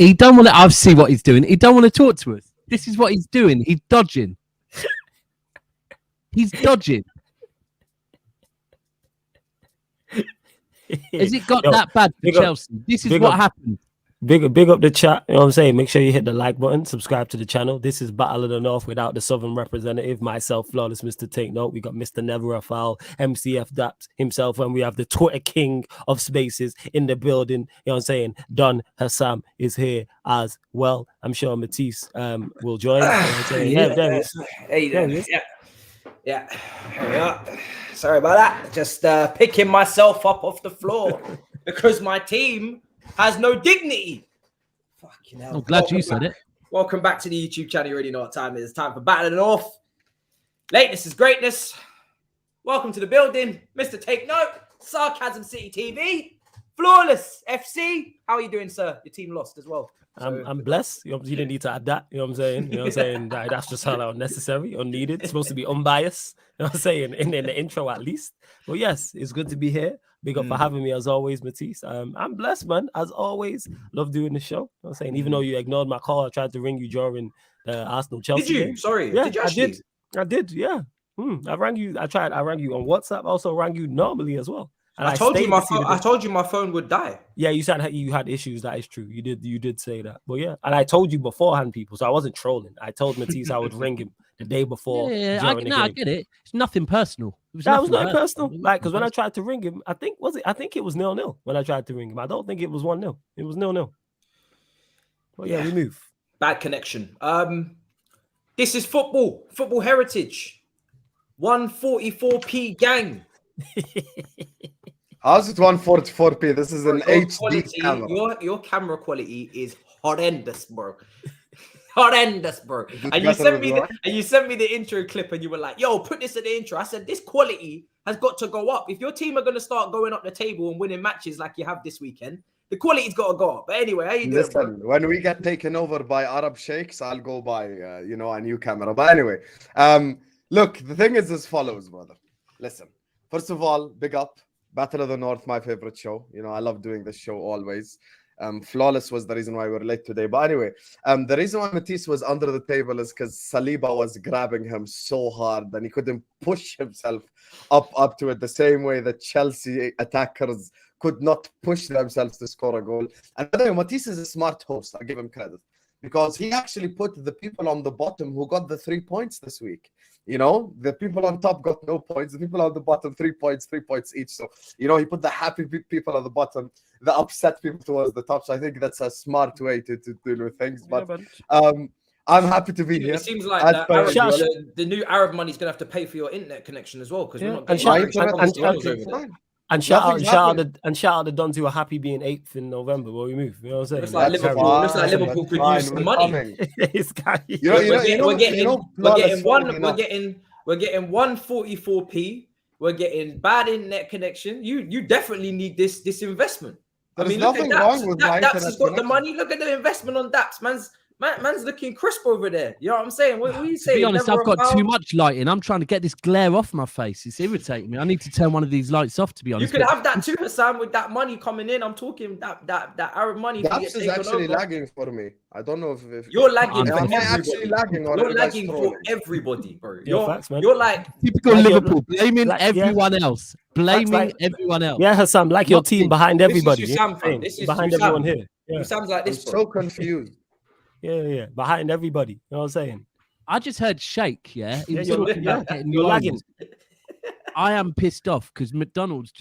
He don't want to. I see what he's doing. He don't want to talk to us. This is what he's doing. He's dodging. He's dodging. Has it got that bad for Chelsea? This is what happened. Big up the chat. You know what I'm saying? Make sure you hit the like button, subscribe to the channel. This is Battle of the North without the Southern representative, myself, Flawless Mr. Take Note. We got Mr. Never a Foul, MCF Daps himself, and we have the Twitter king of spaces in the building. You know what I'm saying? Don Husam is here as well. I'm sure Matisse will join. You know what I'm saying? Yeah. Here we are. Sorry about that. Just picking myself up off the floor because my team has no dignity. Fucking hell. I'm glad you said it. Welcome back to the YouTube channel. You already know what time it is. Time for Battle of the North. Lateness is greatness. Welcome to the building. Mr. Take Note. Sarcasm City TV. Flawless FC. How are you doing, sir? Your team lost as well. I'm blessed. You didn't need to add that. You know what I'm saying? You know what I'm saying? That's just how unnecessary, unneeded. It's supposed to be unbiased. You know what I'm saying? In the intro, at least. But yes, it's good to be here. Big up for having me as always, Matisse. I'm blessed, man. As always, love doing the show. You know what I'm saying? Even though you ignored my call, I tried to ring you during the Arsenal-Chelsea game. Did you? Game. Sorry. Yeah, did you actually? I did. Yeah. I rang you. I rang you on WhatsApp. I also rang you normally as well. And I told you my phone would die. Yeah, you said you had issues. That is true. You did say that. But yeah, and I told you beforehand, people. So I wasn't trolling. I told Matisse I would ring him the day before. I get it. It's nothing personal. It was not personal. Like, because when I tried to ring him, I think it was 0-0 when I tried to ring him. I don't think it was 1-0. It was 0-0. But yeah, we move. Bad connection. This is football heritage. 144p gang. How's it 144p? This is an HD camera. Your camera quality is horrendous, bro. Horrendous, bro. And you sent me the intro clip, and you were like, "Yo, put this in the intro." I said, "This quality has got to go up. If your team are going to start going up the table and winning matches like you have this weekend, the quality's got to go up." But anyway, how you doing? Listen, when we get taken over by Arab sheikhs, I'll go buy a new camera. But anyway, look, the thing is as follows, brother. Listen, first of all, big up. Battle of the North, my favorite show. You know, I love doing this show always. Flawless was the reason why we're late today. But anyway, the reason why Matisse was under the table is because Saliba was grabbing him so hard and he couldn't push himself up to it the same way that Chelsea attackers could not push themselves to score a goal. And by the way, Matisse is a smart host. I give him credit because he actually put the people on the bottom who got the 3 points this week. You know, the people on top got no points. The people on the bottom, 3 points each. So, you know, he put the happy people at the bottom, the upset people towards the top. So I think that's a smart way to deal with things. But I'm happy to be here. It seems like the new Arab money is going to have to pay for your internet connection as well. Because we're not getting And shout out the Dons who are happy being 8th in November where we move. You know what I'm saying? Looks like Liverpool could use some money. We're getting 144p. We're getting bad internet connection. You definitely need this investment. There's nothing wrong with Daps has got the money. Look at the investment on Daps. Man's looking crisp over there. You know what I'm saying? What are you saying? To be honest, I've got too much lighting. I'm trying to get this glare off my face. It's irritating me. I need to turn one of these lights off, to be honest. You could have that too, Husam, with that money coming in. I'm talking that Arab money. Daps is actually lagging for me. I don't know if you're lagging. You're lagging for everybody, bro. You're like typical Liverpool, blaming everyone else. Blaming everyone else. Yeah, Husam, like your team behind everybody. This is behind everyone here. You sounds like this. I'm so confused. Yeah. Behind everybody. You know what I'm saying? I just heard shake, yeah? You're lagging. I am pissed off because McDonald's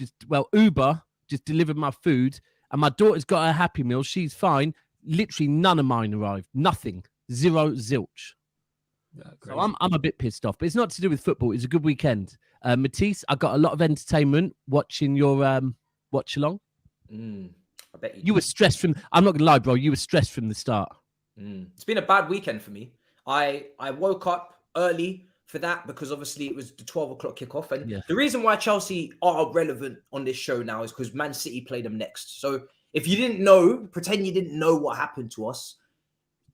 Uber just delivered my food and my daughter's got her Happy Meal. She's fine. Literally none of mine arrived. Nothing. Zero zilch. So I'm a bit pissed off, but it's not to do with football. It's a good weekend. Matisse, I got a lot of entertainment watching your watch along. I bet you were stressed from. I'm not gonna lie, bro. You were stressed from the start. It's been a bad weekend for me. I woke up early for that because obviously it was the 12 o'clock kickoff. And the reason why Chelsea are relevant on this show now is because Man City play them next. So if you didn't know, pretend you didn't know what happened to us.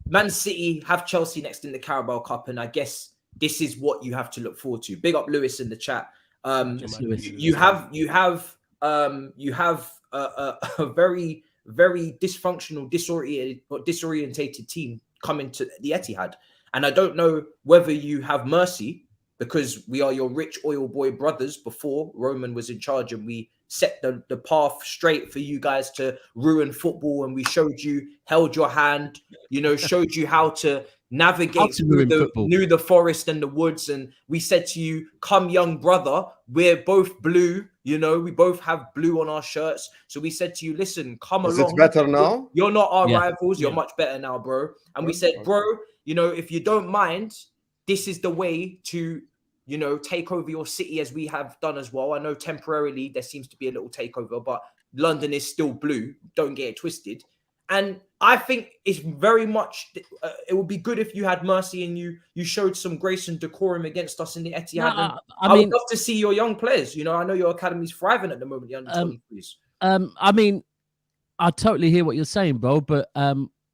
Man City have Chelsea next in the Carabao Cup, and I guess this is what you have to look forward to. Big up Lewis in the chat. You have a very, very dysfunctional, disorientated team coming to the Etihad. And I don't know whether you have mercy, because we are your rich oil boy brothers before Roman was in charge, and we set the path straight for you guys to ruin football. And we showed you, held your hand, showed you how to navigate through the forest and the woods. And we said to you, come young brother, we're both blue, we both have blue on our shirts. So we said to you, listen, come along. It's better now. You're not our rivals. You're much better now, bro. And we said, bro, if you don't mind, this is the way to, take over your city, as we have done as well. I know temporarily there seems to be a little takeover, but London is still blue. Don't get it twisted. And I think it's very much, it would be good if you had mercy and you showed some grace and decorum against us in the Etihad. No, I would love to see your young players. I know your academy's thriving at the moment, the under-23s. I mean, I totally hear what you're saying, bro, but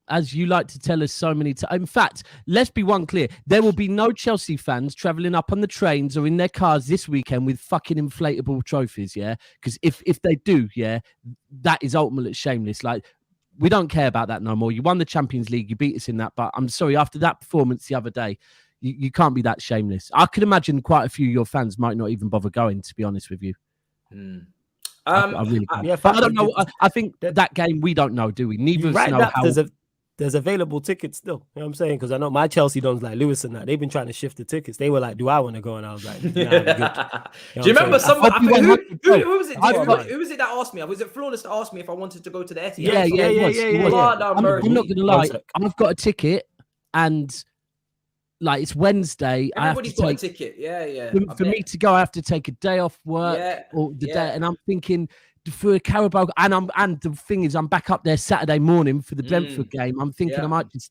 as you like to tell us so many times, in fact, let's be one clear. There will be no Chelsea fans traveling up on the trains or in their cars this weekend with fucking inflatable trophies, yeah? Because if they do, yeah, that is ultimately shameless. Like, we don't care about that no more. You won the Champions League. You beat us in that. But I'm sorry, after that performance the other day, you can't be that shameless. I could imagine quite a few of your fans might not even bother going, to be honest with you. I really can't. But I don't know. I think that game, we don't know, do we? Neither of us know how... There's available tickets still. You know what I'm saying? Because I know my Chelsea dons like Lewis and that. They've been trying to shift the tickets. They were like, do I want to go? And I was like, nah, good. Do you remember someone? Who was it? Who was it that asked me? Was it Flawless that asked me if I wanted to go to the Etihad? Yeah. I'm not going to lie. I've got a ticket, and like, it's Wednesday. Everybody's got a ticket. Yeah. For me to go, I have to take a day off work or the day. And I'm thinking, for a Carabao, and the thing is, I'm back up there Saturday morning for the Brentford game. I'm thinking I might just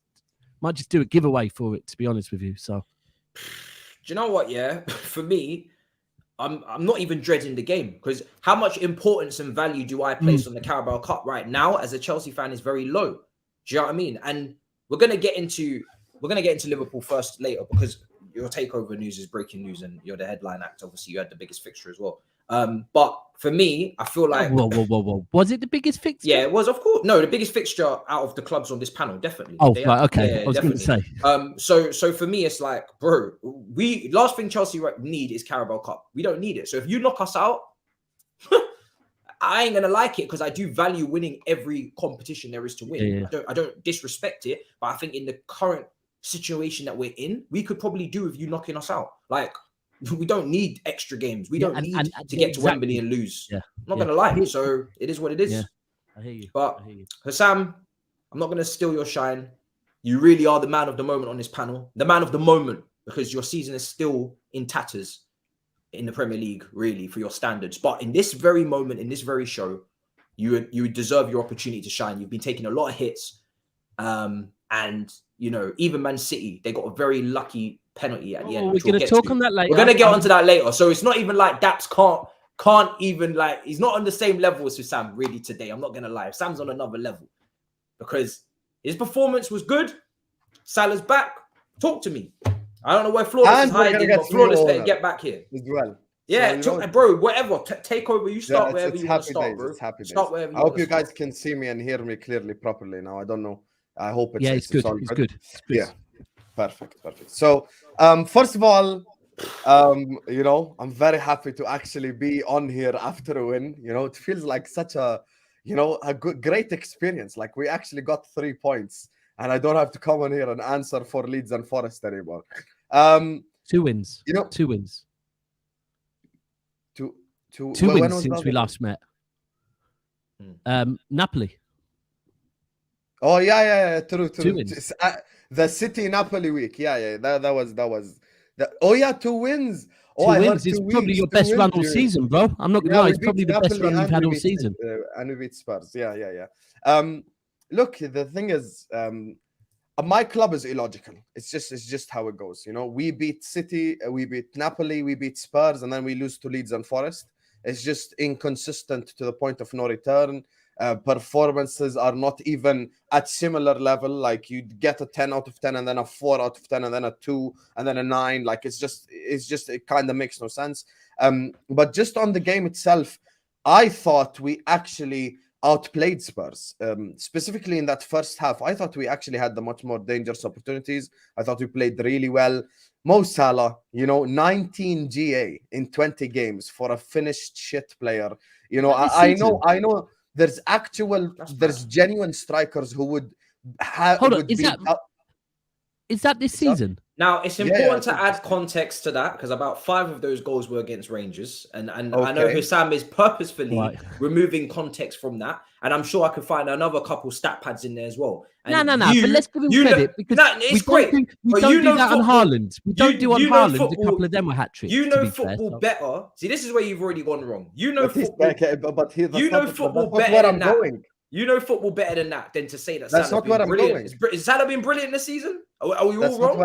do a giveaway for it, to be honest with you. So, do you know what? Yeah, for me, I'm not even dreading the game, because how much importance and value do I place on the Carabao Cup right now as a Chelsea fan is very low. Do you know what I mean? And we're gonna get into Liverpool first later, because your takeover news is breaking news, and you're the headline act. Obviously, you had the biggest fixture as well. But for me, I feel like whoa. Was it the biggest fixture? Yeah, it was, of course. No, the biggest fixture out of the clubs on this panel, definitely. Oh, right, okay. I was going to say. So for me, it's like, bro, last thing Chelsea need is Carabao Cup. We don't need it. So if you knock us out, I ain't gonna like it, because I do value winning every competition there is to win. Yeah. I don't disrespect it, but I think in the current situation that we're in, we could probably do with you knocking us out. Like, we don't need extra games. We don't need to get to Wembley and lose. Yeah. I'm not going to lie. So it is what it is. Yeah. I hear you. But Husam, I'm not going to steal your shine. You really are the man of the moment on this panel. The man of the moment, because your season is still in tatters in the Premier League, really, for your standards. But in this very moment, in this very show, you deserve your opportunity to shine. You've been taking a lot of hits. And, even Man City, they got a very lucky penalty at the end. We're going to talk on that later. We're going to get onto that later. So it's not even like Daps can't even, like, he's not on the same level as Sam really today. I'm not going to lie. Sam's on another level, because his performance was good. Salah's back. Talk to me. I don't know where Flawless is hiding, but Flawless better get back here as well. Yeah, so, bro, whatever. Take over. You start wherever you want to start, bro. Start wherever you want. I hope you guys can see me and hear me clearly, properly now. I don't know. I hope it's good. It's good. Yeah. Perfect. So, first of all, I'm very happy to actually be on here after a win. It feels like such a great experience. Like, we actually got 3 points, and I don't have to come on here and answer for Leeds and Forest anymore. 2 wins. 2 wins. Two wins since we last met. Napoli. Oh yeah, true. The City Napoli week. Yeah. That was. 2 wins. 2 wins. It's probably your best run all season, bro. I'm not gonna lie. It's probably the best run you've had all season. And we beat Spurs. Yeah. Look, the thing is, my club is illogical. It's just how it goes. We beat City, we beat Napoli, we beat Spurs, and then we lose to Leeds and Forest. It's just inconsistent to the point of no return. Performances are not even at similar level. Like, you get a 10 out of 10, and then a 4 out of 10, and then a 2, and then a 9. Like, it kind of makes no sense. But just on the game itself, I thought we actually outplayed Spurs. Specifically in that first half, I thought we actually had the much more dangerous opportunities. I thought we played really well. Mo Salah, 19 GA in 20 games for a finished shit player. I know there's genuine strikers who would have. Hold on, is that this season? Now, it's important to add context to that because about 5 of those goals were against Rangers. And I know Husam is purposefully removing context from that. And I'm sure I could find another couple stat pads in there as well. And no. But let's give him credit because it's great. We don't do that on Haaland. We don't do on Haaland. A couple of them were hat tricks. You know football better. See, this is where you've already gone wrong. You know football. You know football better than that. You know football better than that than to say that that's not where I'm going. Is Salah been brilliant this season? Are we all wrong?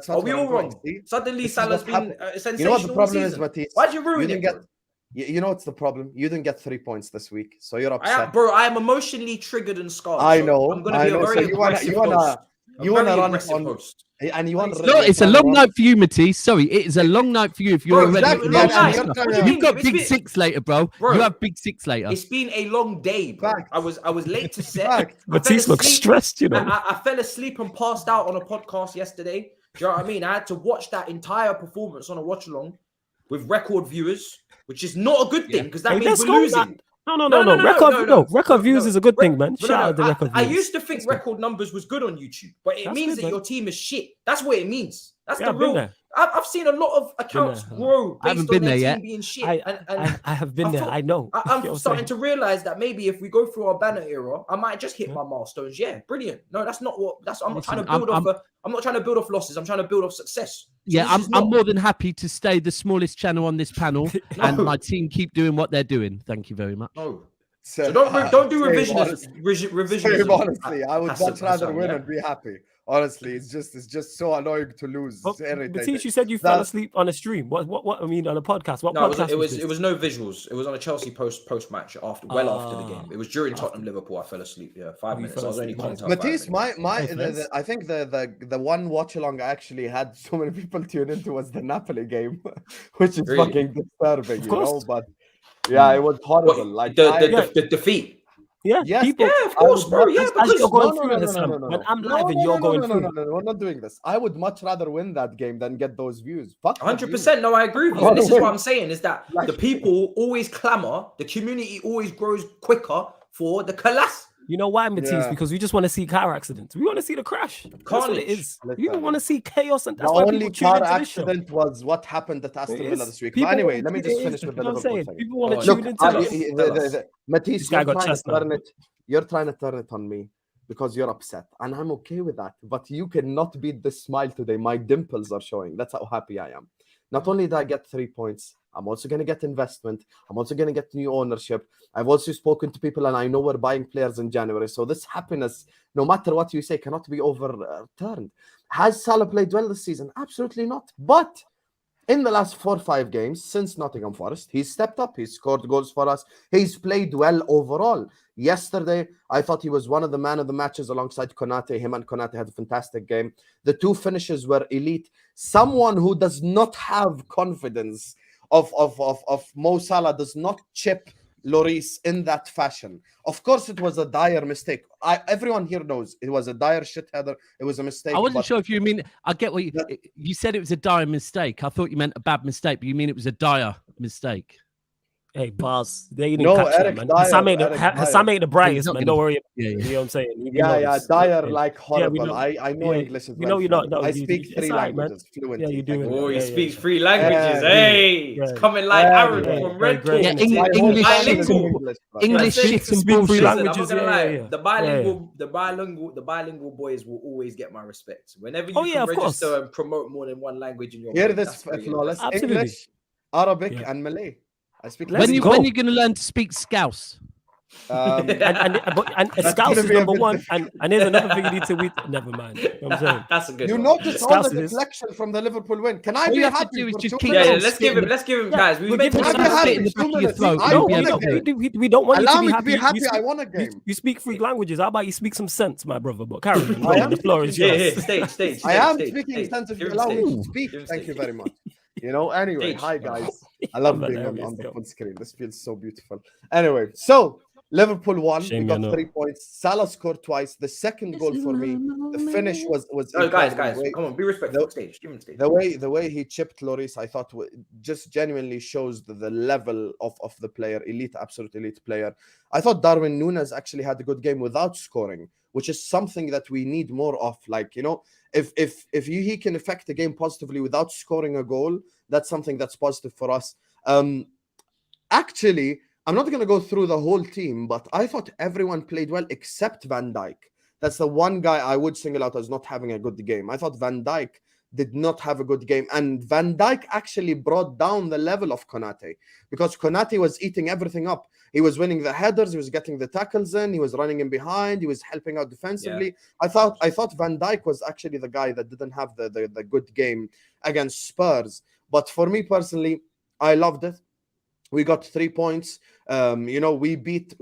Are we all wrong? Suddenly Salah's been sensational. You know what the problem is, Matisse? Why'd you ruin it? You know what's the problem? You didn't get 3 points this week, so you're upset. I am emotionally triggered and scarred. I know. I'm going to be a very aggressive host. You want to run on host. And you want it's a long night for you, Matisse. Sorry, it is a long night for you if you're already. You've got big 6 later, bro. You have big 6 later. It's been a long day, bro. I was late to set. Matisse looks stressed, I fell asleep and passed out on a podcast yesterday. Do you know what I mean? I had to watch that entire performance on a watch along with record viewers, which is not a good thing because that means we're losing. No. Record views is a good thing, man. Shout out the record views. I used to think record numbers was good on YouTube, but it means that your team is shit. That's what it means. That's the real. I've seen a lot of accounts grow based on their team being shit. I have been there. I know. I'm starting to realize that maybe if we go through our banner era, I might just hit my milestones. Yeah, brilliant. No, that's not what. I'm not trying to build off. I'm not trying to build off losses. I'm trying to build off success. Yeah, I'm more than happy to stay the smallest channel on this panel, and my team keep doing what they're doing. Thank you very much. So don't do revisionism. Honestly, I would much rather win and be happy. Honestly, it's just so annoying to lose. Matisse, you said you fell asleep on a stream. What I mean on a podcast. What podcast it was no visuals. It was on a Chelsea post match after the game. It was during Tottenham Liverpool. I fell asleep. Yeah, 5 minutes. I was only conked out. Matisse, I think the one watch along I actually had so many people tune into was the Napoli game, which is fucking disturbing. But yeah, it was horrible. Like the defeat. Yeah, of course, bro. Yeah, because you're going through this. When I'm live and you're going through. No, we're not doing this. I would much rather win that game than get those views. 100%. No, I agree with you. This is what I'm saying: is that the people always clamor, the community always grows quicker for the collapse. You know why, Matisse? Because we just want to see car accidents. We want to see the crash. That's what it is. You don't want to see chaos, and that's why only car accident was what happened at Aston Villa this week. But anyway, let me just finish with the Liverpool thing. People want to tune into Matisse, you're trying to turn it on me because you're upset, and I'm okay with that. But you cannot beat this smile today. My dimples are showing. That's how happy I am. Not only did I get 3 points, I'm also going to get investment. I'm also going to get new ownership. I've also spoken to people, and I know we're buying players in January. So this happiness, no matter what you say, cannot be overturned. Has Salah played well this season? Absolutely not. But in the last 4 or 5 games since Nottingham Forest, he's stepped up. He's scored goals for us. He's played well overall. Yesterday, I thought he was one of the man of the matches alongside Konate. Him and Konate had a fantastic game. The 2 finishes were elite. Someone who does not have confidence of Mo Salah does not chip Lloris in that fashion. Of course, it was a dire mistake. Everyone here knows it was a dire shit header. It was a mistake. I wasn't sure if you mean. I get what you said. It was a dire mistake. I thought you meant a bad mistake, but you mean it was a dire mistake. Hey, boss, they didn't catch Eric that, man. Hassan ain't the brightest, man. Don't worry. Yeah. You know what I'm saying? Dire, like horrible. I know English. You know you're not. No, I speak 3 languages fluently. Yeah, you do. Oh, he speaks 3 languages. Hey, it's coming like Aaron from Red Bull. English shit and bullshit. I'm not gonna lie. The bilingual boys will always get my respect. Whenever you can register and promote more than 1 language in your hear this flawless English, Arabic, and Malay. I speak. When you going to learn to speak Scouse? And Scouse is number 1. And there's another thing you need to. Never mind. You know what I'm saying? That's a good. You notice all the deflection from the Liverpool win. Can I be happy? Let's give him guys. We give him some spit in the back of your throat. We don't want Allow you me to be happy. I want a game. You speak 3 languages. How about you speak some sense, my brother? But carry on. The floor is yours. Stage. I am speaking sense. If you allow me to speak, thank you very much. Anyway, hi guys. I love being on the phone screen. This feels so beautiful. Anyway, so Liverpool won. Shame We got you're 3 points. Salah scored twice. The second goal for me, the finish was guys, incredible. come on, be respectful. Stage. The way he chipped Lloris, I thought just genuinely shows the level of the player, absolute elite player. I thought Darwin Núñez actually had a good game without scoring, which is something that we need more of. Like, you know, if he can affect the game positively without scoring a goal, that's something that's positive for us. Actually, I'm not going to go through the whole team, but I thought everyone played well except Van Dijk. That's the one guy I would single out as not having a good game. I thought Van Dijk did not have a good game. And Van Dijk actually brought down the level of Konate, because Konate was eating everything up. He was winning the headers. He was getting the tackles in. He was running in behind. He was helping out defensively. Yeah. I thought Van Dijk was actually the guy that didn't have the good game against Spurs. But for me personally, I loved it. We got 3 points. You know, we beat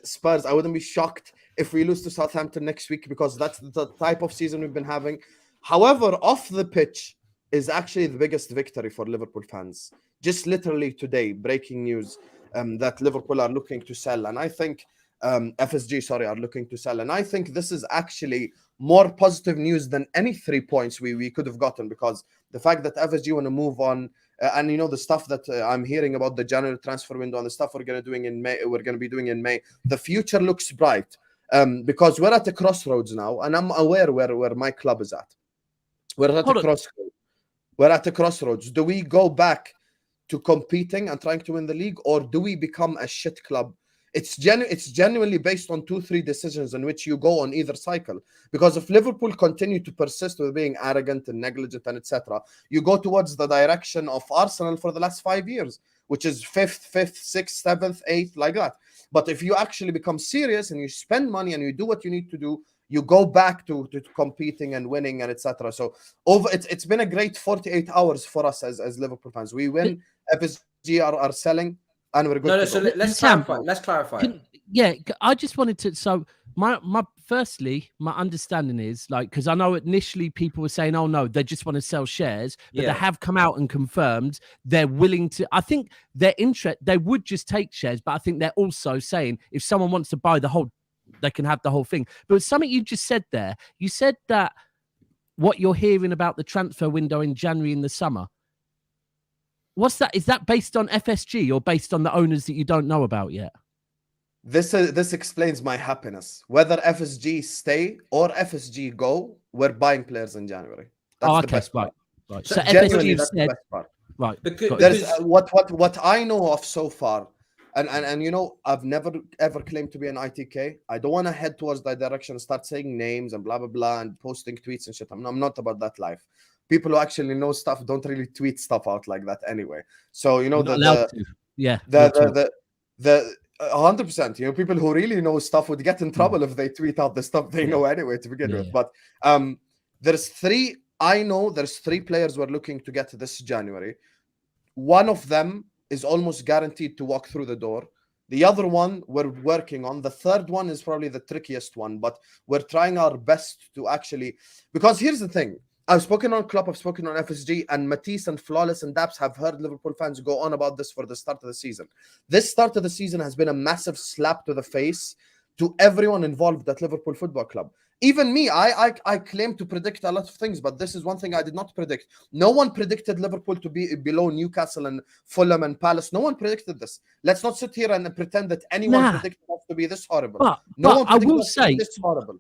Spurs. I wouldn't be shocked if we lose to Southampton next week, because that's the type of season we've been having. However, off the pitch is actually the biggest victory for Liverpool fans. Just literally today, breaking news that Liverpool are looking to sell. And I think FSG, are looking to sell. And I think this is actually more positive news than any 3 points we could have gotten, because the fact that FSG want to move on, and you know, the stuff that I'm hearing about the January transfer window and the stuff we're going to be doing in May, the future looks bright, because we're at a crossroads now, and I'm aware where my club is at. We're at a crossroads. We're at a crossroads. Do we go back to competing and trying to win the league, or do we become a shit club? It's genuinely based on 2-3 decisions in which you go on either cycle. Because if Liverpool continue to persist with being arrogant and negligent and etc., you go towards the direction of Arsenal for the last 5 years, which is 5th, 6th, 7th, 8th, like that. But if you actually become serious and you spend money and you do what you need to do, you go back to competing and winning and etc. So it's been a great 48 hours for us as Liverpool fans. We win, FSG are selling, and we're good. So let's clarify. I just wanted to. So my my understanding is, like, because I know initially people were saying, oh no, they just want to sell shares, but they have come out and confirmed they're willing to. I think their interest, they would just take shares, but I think they're also saying if someone wants to buy the whole, they can have the whole thing. But something you just said there, you said that what you're hearing about the transfer window in January in the summer. What's that? Is that based on FSG or based on the owners that you don't know about yet? This explains my happiness. Whether FSG stay or FSG go, we're buying players in January. That's the best part. Right. So FSG that's said, the best part. Right. There's what I know of so far, and you know, I've never ever claimed to be an ITK. I don't want to head towards that direction and start saying names and blah blah blah and posting tweets and shit. I'm not about that life. People who actually know stuff don't really tweet stuff out like that anyway. So you know, the 100%. You know, people who really know stuff would get in trouble if they tweet out the stuff they know anyway to begin with. But there's 3 players we're looking to get this January. One of them is almost guaranteed to walk through the door. The other one we're working on. The third one is probably the trickiest one, but we're trying our best to actually, because here's the thing. I've spoken on Klopp, I've spoken on FSG, and Matisse and Flawless and Daps have heard Liverpool fans go on about this for the start of the season. This start of the season has been a massive slap to the face to everyone involved at Liverpool Football Club. Even me, I claim to predict a lot of things, but this is one thing I did not predict. No one predicted Liverpool to be below Newcastle and Fulham and Palace. No one predicted this. Let's not sit here and pretend that anyone predicted us to be this horrible. But I will say this horrible.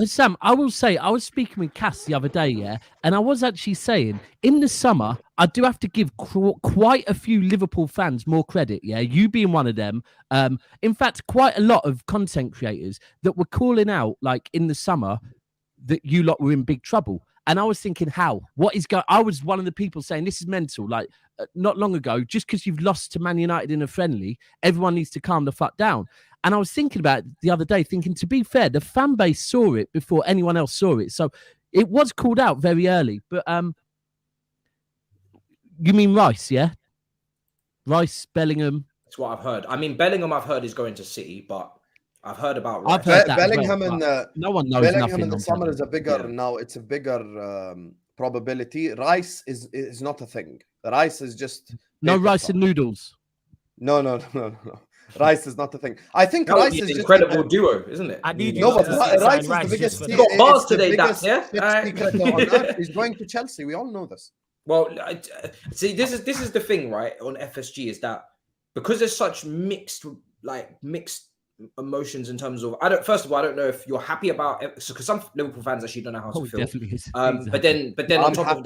Sam, I will say, I was speaking with Cass the other day, and I was actually saying, in the summer, I do have to give quite a few Liverpool fans more credit, you being one of them. In fact, quite a lot of content creators that were calling out, like, in the summer, that you lot were in big trouble. And I was thinking, I was one of the people saying, this is mental. Like, not long ago, just because you've lost to Man United in a friendly, everyone needs to calm the fuck down. And I was thinking about it the other day, thinking, to be fair, the fan base saw it before anyone else saw it. So it was called out very early. But you mean Rice, yeah? Rice, Bellingham. That's what I've heard. I mean, Bellingham I've heard is going to City, but I've heard about Rice. I've heard that Bellingham no one knows Bellingham nothing in the summer is a bigger now. It's a bigger probability. Rice is not a thing. Rice is just no rice and noodles. No. Rice is not the thing. I think That would Rice be is an just incredible duo, isn't it? I need you no, but to Rice sign is the Rice biggest. just for You got bars it's the today, biggest Daps, yeah? shit Alright. secret on earth. He's going to Chelsea. We all know this. Well, see, this is the thing, right? On FSG is that because there's such mixed emotions in terms of first of all, I don't know if you're happy about it because some Liverpool fans actually don't know how to feel. Definitely is. But then on I'm top happy.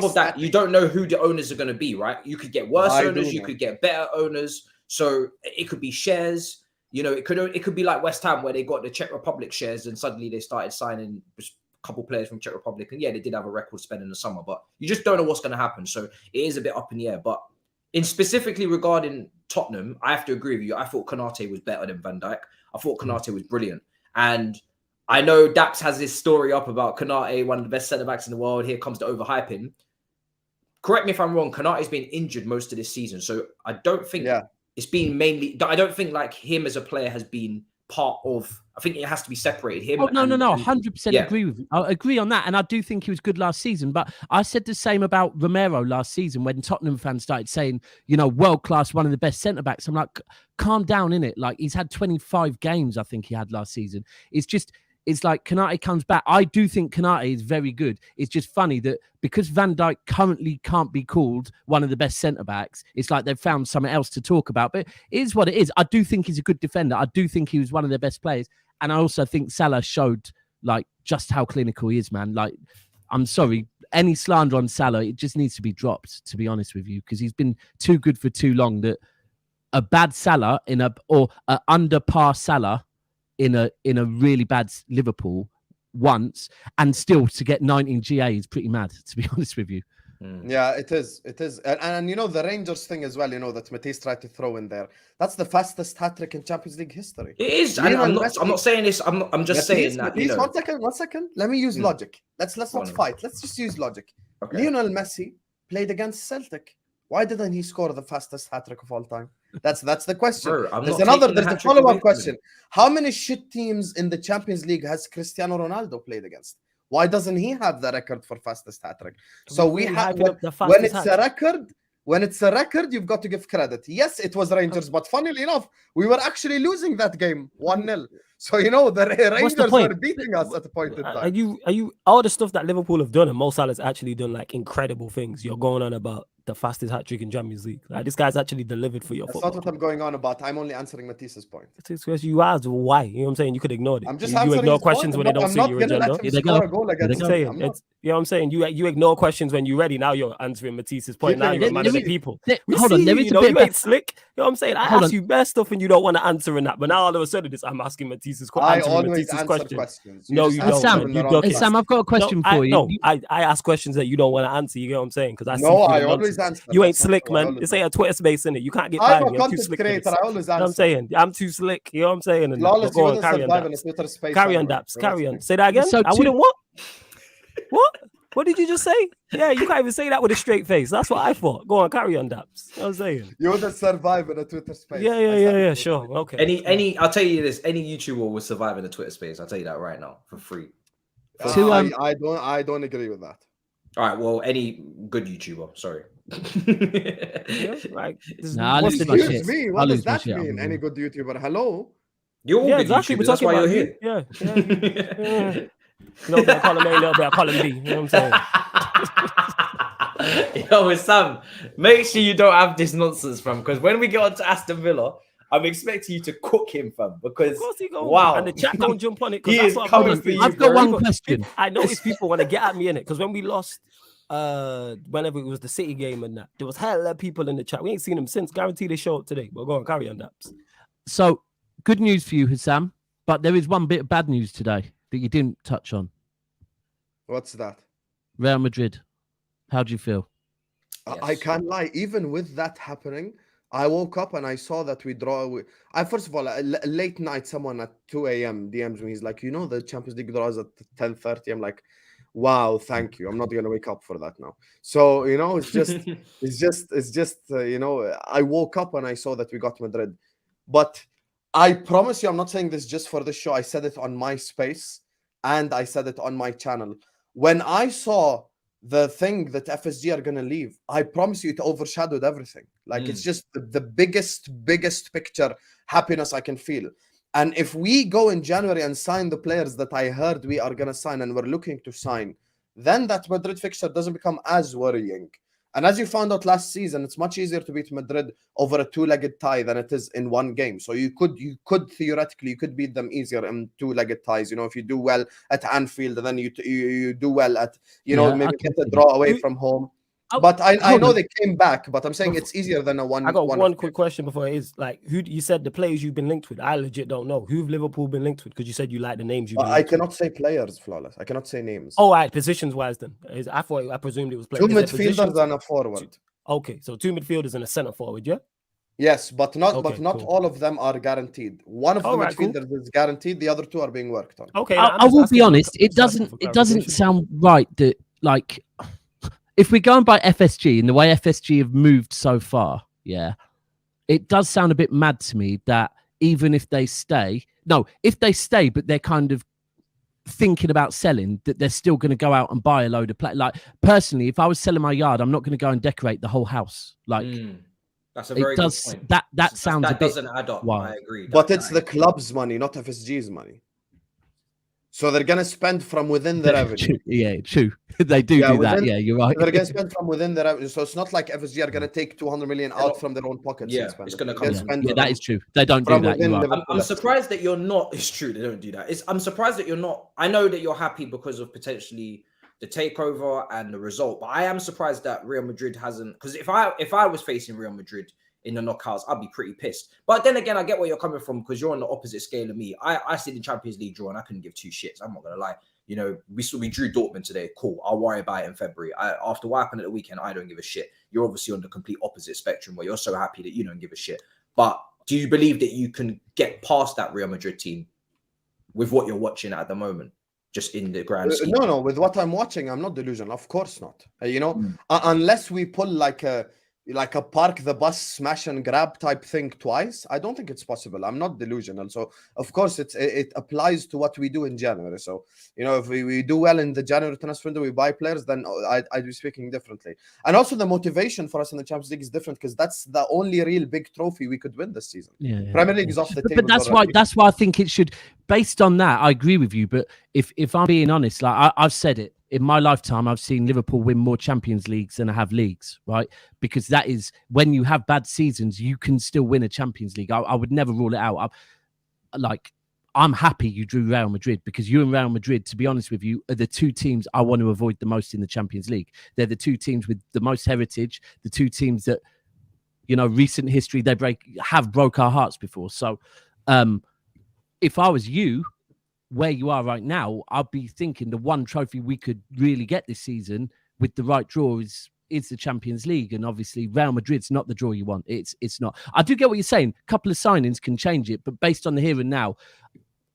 of that, you don't know who the owners are going to be, right? You could get worse owners, you could get better owners. So it could be shares. You know, it could be like West Ham where they got the Czech Republic shares and suddenly they started signing a couple players from Czech Republic, and yeah, they did have a record spend in the summer, but you just don't know what's going to happen. So it is a bit up in the air. But in specifically regarding Tottenham, I have to agree with you. I thought Konate was better than Van Dijk. I thought Konate was brilliant. And I know Daps has this story up about Konate, one of the best centre-backs in the world. Here comes to overhyping. Correct me if I'm wrong, Konate's been injured most of this season. So I don't think it's been mainly... I don't think like him as a player has been part of... I think it has to be separated. Him. Oh, no, 100% agree with you. I agree on that. And I do think he was good last season. But I said the same about Romero last season when Tottenham fans started saying, you know, world-class, one of the best centre-backs. I'm like, calm down, innit? Like, he's had 25 games, I think he had last season. It's like Konate comes back. I do think Konate is very good. It's just funny that because Van Dijk currently can't be called one of the best centre-backs, it's like they've found something else to talk about. But it is what it is. I do think he's a good defender. I do think he was one of their best players. And I also think Salah showed like just how clinical he is, man. Like, I'm sorry, any slander on Salah, it just needs to be dropped, to be honest with you, because he's been too good for too long. That a bad Salah or a under par Salah in a really bad Liverpool once and still to get 19 GA is pretty mad, to be honest with you. Yeah, it is. And you know, the Rangers thing as well, you know, that Matisse tried to throw in there. That's the fastest hat-trick in Champions League history. It is. And I'm not saying this. I'm just saying that. Matisse, 1 second. Let me use logic. Let's not fight. Let's just use logic. Okay. Lionel Messi played against Celtic. Why didn't he score the fastest hat-trick of all time? That's the question. Bro, there's a follow-up question. How many shit teams in the Champions League has Cristiano Ronaldo played against? Why doesn't he have the record for fastest hat-trick? So we have when it's a record, you've got to give credit. Yes, it was Rangers, but funnily enough, we were actually losing that game 1-0. So you know the Rangers were beating us at the point in time. Are you all the stuff that Liverpool have done and Mo Salah's actually done like incredible things? You're going on about the fastest hat trick in Champions League. Like this guy's actually delivered for your football. That's not what I'm going on about. I'm only answering Matisse's point. You asked why. You know what I'm saying? You could ignore it. I'm just you ignore questions when they don't suit your agenda. You know what I'm saying? You ignore questions when you're ready. Now you're answering Matisse's point. Now you're managing people. Hold on, you ain't slick. You know what I'm saying? I ask you best stuff and you don't want to answer in that. But now all of a sudden I'm asking Matisse's questions. No, you don't. Sam, I've got a question for you. No, I ask questions that you don't want to answer. You get what I'm saying? Because I always answer. You ain't slick, man. This ain't a Twitter space, innit? You can't get by me. I'm too slick. I always answer. You know what I'm saying? I'm too slick. You know what I'm saying? Flawless, go on, carry on, Daps. Carry on, Daps. Carry on. Say that again. I wouldn't what? What? What did you just say? Yeah, you can't even say that with a straight face. That's what I thought. Go on, carry on, Daps. You know what I'm saying? You wouldn't survive in a Twitter space. Yeah, sure. Okay. I'll tell you this, any YouTuber will survive in a Twitter space. I'll tell you that right now for free. I don't agree with that. All right, well, any good YouTuber, sorry. Excuse me, what does that mean? Any good YouTuber? Hello? You're all good YouTubers, that's why you're here. Yeah. No, I call him A, little bit, I call him B. You know what I'm saying? Yo, Sam, make sure you don't have this nonsense, fam, because when we get on to Aston Villa, I'm expecting you to cook him, fam, because wow. And the chat don't jump on it. He is coming for you. I've got one question. I noticed people want to get at me in it, because when we lost, whenever it was the City game and that, there was hella people in the chat. We ain't seen them since. Guarantee they show up today. But go on, carry on, Daps. So, good news for you, Husam, but there is one bit of bad news today that you didn't touch on. What's that? Real Madrid. How do you feel? I can't lie. Even with that happening, I woke up and I saw that we draw. First of all, late night, someone at 2 a.m. DMs me. He's like, you know, the Champions League draws at 10:30. I'm like, wow, thank you. I'm not gonna wake up for that now. So you know, it's just, you know, I woke up and I saw that we got Madrid, but I promise you, I'm not saying this just for the show. I said it on my space and I said it on my channel. When I saw the thing that FSG are gonna leave, I promise you, it overshadowed everything. Like it's just the biggest picture happiness I can feel. And if we go in January and sign the players that I heard we are gonna sign and we're looking to sign, then that Madrid fixture doesn't become as worrying. And as you found out last season, it's much easier to beat Madrid over a two-legged tie than it is in one game. So you could theoretically beat them easier in two-legged ties. You know, if you do well at Anfield, and then you do well at maybe get a draw away from home. But I know they came back, but I'm saying it's easier than a one. I got one quick question before it is like, who you said the players you've been linked with? I legit don't know. Who've Liverpool been linked with? Because you said you like the names. I cannot say players, Flawless. I cannot say names. Oh, right, positions wise then. I presumed it was players. Two midfielders and a forward. Okay, so two midfielders and a centre forward, yeah. Yes, but not cool. all of them are guaranteed. One of the midfielders is guaranteed. The other two are being worked on. Okay, I will be honest. It doesn't sound right that like. If we're going by FSG and the way FSG have moved so far, yeah, it does sound a bit mad to me that even if they stay, if they stay, but they're kind of thinking about selling, that they're still going to go out and buy a load of play. Like personally, if I was selling my yard, I'm not going to go and decorate the whole house. Like that's a very good point. That sounds a bit doesn't add up. Wild. I agree. But it's the club's money, not FSG's money. So they're gonna spend from within the revenue. Yeah, true. They do that. Yeah, you're right. They're gonna spend from within the revenue. So it's not like FSG are gonna take 200 million out from their own pockets. Yeah, it's gonna come. Yeah, that is true. They don't do that. I'm surprised that you're not. It's true. They don't do that. I'm surprised that you're not. I know that you're happy because of potentially the takeover and the result, but I am surprised that Real Madrid hasn't. Because if I was facing Real Madrid in the knockouts, I'd be pretty pissed. But then again, I get where you're coming from because you're on the opposite scale of me. I see the Champions League draw and I couldn't give two shits. I'm not gonna lie. You know, we drew Dortmund today. Cool. I'll worry about it in February. After what happened at the weekend, I don't give a shit. You're obviously on the complete opposite spectrum where you're so happy that you don't give a shit. But do you believe that you can get past that Real Madrid team with what you're watching at the moment? Just in the grand scheme? No. With what I'm watching, I'm not delusional. Of course not. Unless we pull like a park the bus, smash and grab type thing twice, I don't think it's possible. I'm not delusional. So of course it applies to what we do in January. So if we do well in the January transfer window, we buy players, then I'd be speaking differently. And also the motivation for us in the Champions League is different because that's the only real big trophy we could win this season. Premier League is off the table. But that's why I think it should. Based on that, I agree with you. But if I'm being honest, like I've said it. In my lifetime, I've seen Liverpool win more Champions Leagues than I have leagues, right? Because that is when you have bad seasons, you can still win a Champions League. I would never rule it out. I'm happy you drew Real Madrid because you and Real Madrid, to be honest with you, are the two teams I want to avoid the most in the Champions League. They're the two teams with the most heritage, the two teams that, recent history, they broke our hearts before. So if I was you, where you are right now, I'll be thinking the one trophy we could really get this season with the right draw is the Champions League. And obviously Real Madrid's not the draw you want. It's not. I do get what you're saying. A couple of signings can change it, but based on the here and now,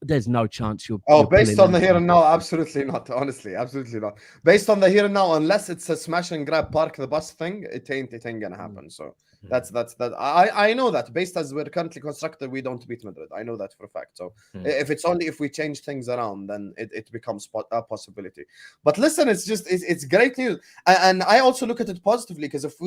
there's no chance you're based on the here and now, absolutely not. Honestly, absolutely not. Based on the here and now, unless it's a smash and grab park the bus thing, it ain't gonna happen. So that's that. I know that based as we're currently constructed, we don't beat Madrid. I know that for a fact. So if we change things around, then it becomes a possibility. But listen, it's great news, and I also look at it positively because if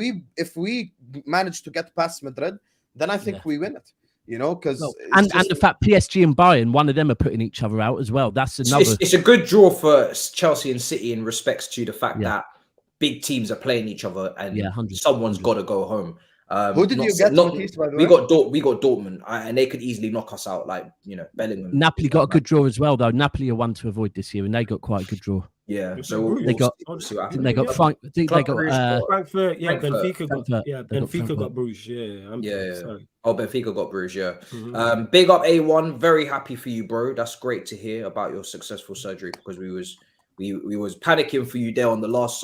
we manage to get past Madrid, then I think we win it. Because and the fact PSG and Bayern, one of them are putting each other out as well. That's another. It's a good draw for Chelsea and City in respects to the fact that big teams are playing each other and someone's got to go home. Who did you get? We got Dortmund, and they could easily knock us out. Like Bellingham. Napoli got a good draw as well, though. Napoli are one to avoid this year, and they got quite a good draw. Yeah, so they got Frankfurt. Benfica got Bruges. Benfica got Bruges. Yeah. Big up A1. Very happy for you, bro. That's great to hear about your successful surgery because we was panicking for you there on the last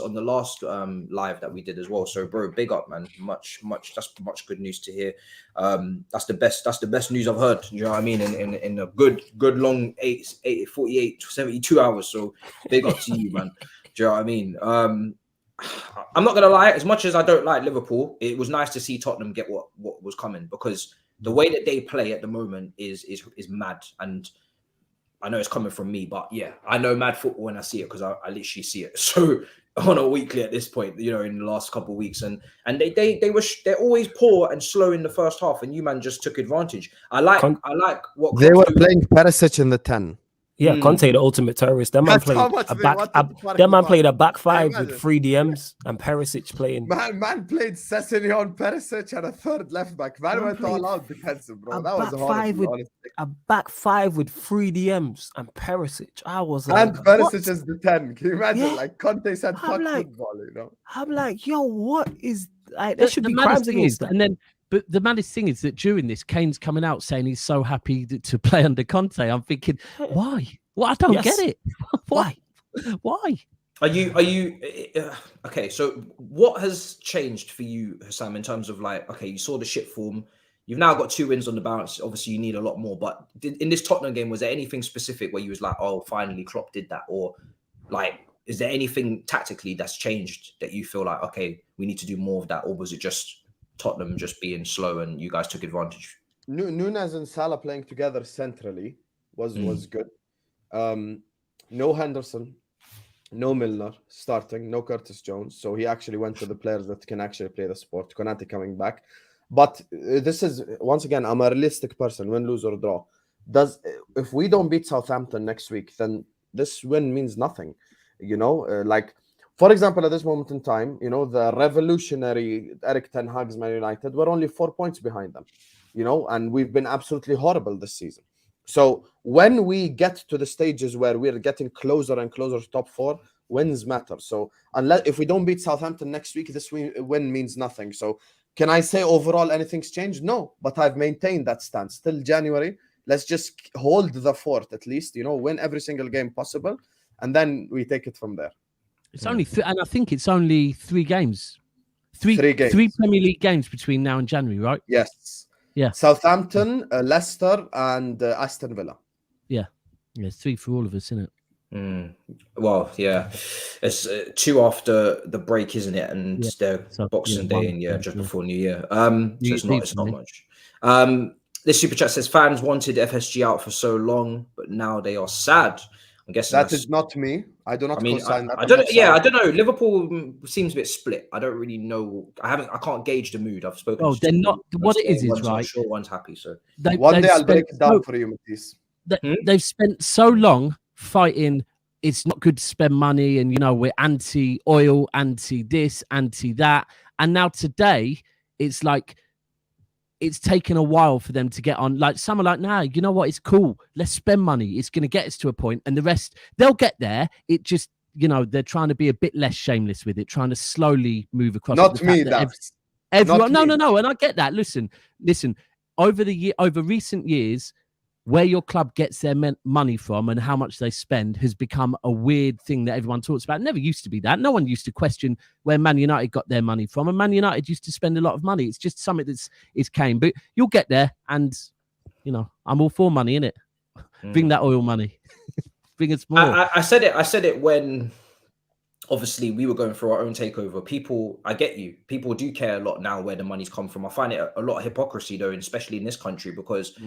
live that we did as well. So, bro, big up, man. Much that's much good news to hear. That's the best news I've heard. You know what I mean? In a good long 48, 72 hours. So, big up to you, man. Do you know what I mean? I'm not gonna lie. As much as I don't like Liverpool, it was nice to see Tottenham get what was coming because the way that they play at the moment is mad. And I know it's coming from me, but yeah, I know mad football when I see it because I literally see it. So on a weekly at this point, you know, in the last couple of weeks, and they're always poor and slow in the first half, and you man just took advantage. I like what they were playing Perisic in the 10. Yeah, Conte, the ultimate terrorist. That man played a back five with 3 DMs and Perisic playing. Man played Sessegnon, Perisic, and a third left back. Man went all out defensive, bro. That was a back five with 3 DMs and Perisic. I was like, and Perisic is the 10. Can you imagine? Yeah. Like Conte said, fuck football, you know. I'm like, yo, what is like? There should be crimes against that. And then. But the maddest thing is that during this, Kane's coming out saying he's so happy to play under Conte. I'm thinking, why? Well, I don't get it. Why? Why? Are you okay? So what has changed for you, Husam, in terms of like, okay, you saw the shit form. You've now got 2 wins on the bounce. Obviously, you need a lot more. But in this Tottenham game, was there anything specific where you was like, oh, finally Klopp did that? Or like, is there anything tactically that's changed that you feel like, okay, we need to do more of that? Or was it just Tottenham just being slow and you guys took advantage? Nunes and Salah playing together centrally was good. No Henderson, no Milner starting, no Curtis Jones. So he actually went to the players that can actually play the sport. Konate coming back. But this is, once again, I'm a realistic person, win, lose or draw. If we don't beat Southampton next week, then this win means nothing. You know, like, for example, at this moment in time, you know, the revolutionary Erik ten Hag's Man United were only 4 points behind them, you know, and we've been absolutely horrible this season. So when we get to the stages where we're getting closer and closer to top 4, wins matter. So if we don't beat Southampton next week, this win means nothing. So can I say overall anything's changed? No, but I've maintained that stance till January. Let's just hold the fort at least, you know, win every single game possible, and then we take it from there. It's only, and I think it's only 3 games. Three games. 3 Premier League games between now and January, right? Yes. Yeah. Southampton, Leicester, and Aston Villa. Yeah. Yeah, it's 3 for all of us, isn't it? Well, yeah. It's 2 after the break, isn't it? And they're Boxing Day and just before New Year. So it's not much. This super chat says fans wanted FSG out for so long, but now they are sad. I'm guessing that is not me. I do not co-sign that. I don't know. Liverpool seems a bit split. I don't really know. I can't gauge the mood. I've spoken. Oh, they're not. What it is right. Sure, one's happy. So one day I'll break it down for you, Matisse. They've spent so long fighting. It's not good to spend money, and you know we're anti-oil, anti-this, anti-that, and now today it's like. It's taken a while for them to get on. Like some are like, nah, you know what? It's cool. Let's spend money. It's going to get us to a point, and the rest they'll get there. It just, you know, they're trying to be a bit less shameless with it, trying to slowly move across. Not me, that everyone. No, and I get that. Listen. Over recent years, where your club gets their money from and how much they spend has become a weird thing that everyone talks about. It never used to be that. No one used to question where Man United got their money from, and Man United used to spend a lot of money. It's just something it's came, but you'll get there, and you know I'm all for money, innit? Bring that oil money, bring us more. I said it when obviously we were going through our own takeover. People, I get you. People do care a lot now where the money's come from. I find it a lot of hypocrisy though, especially in this country, because.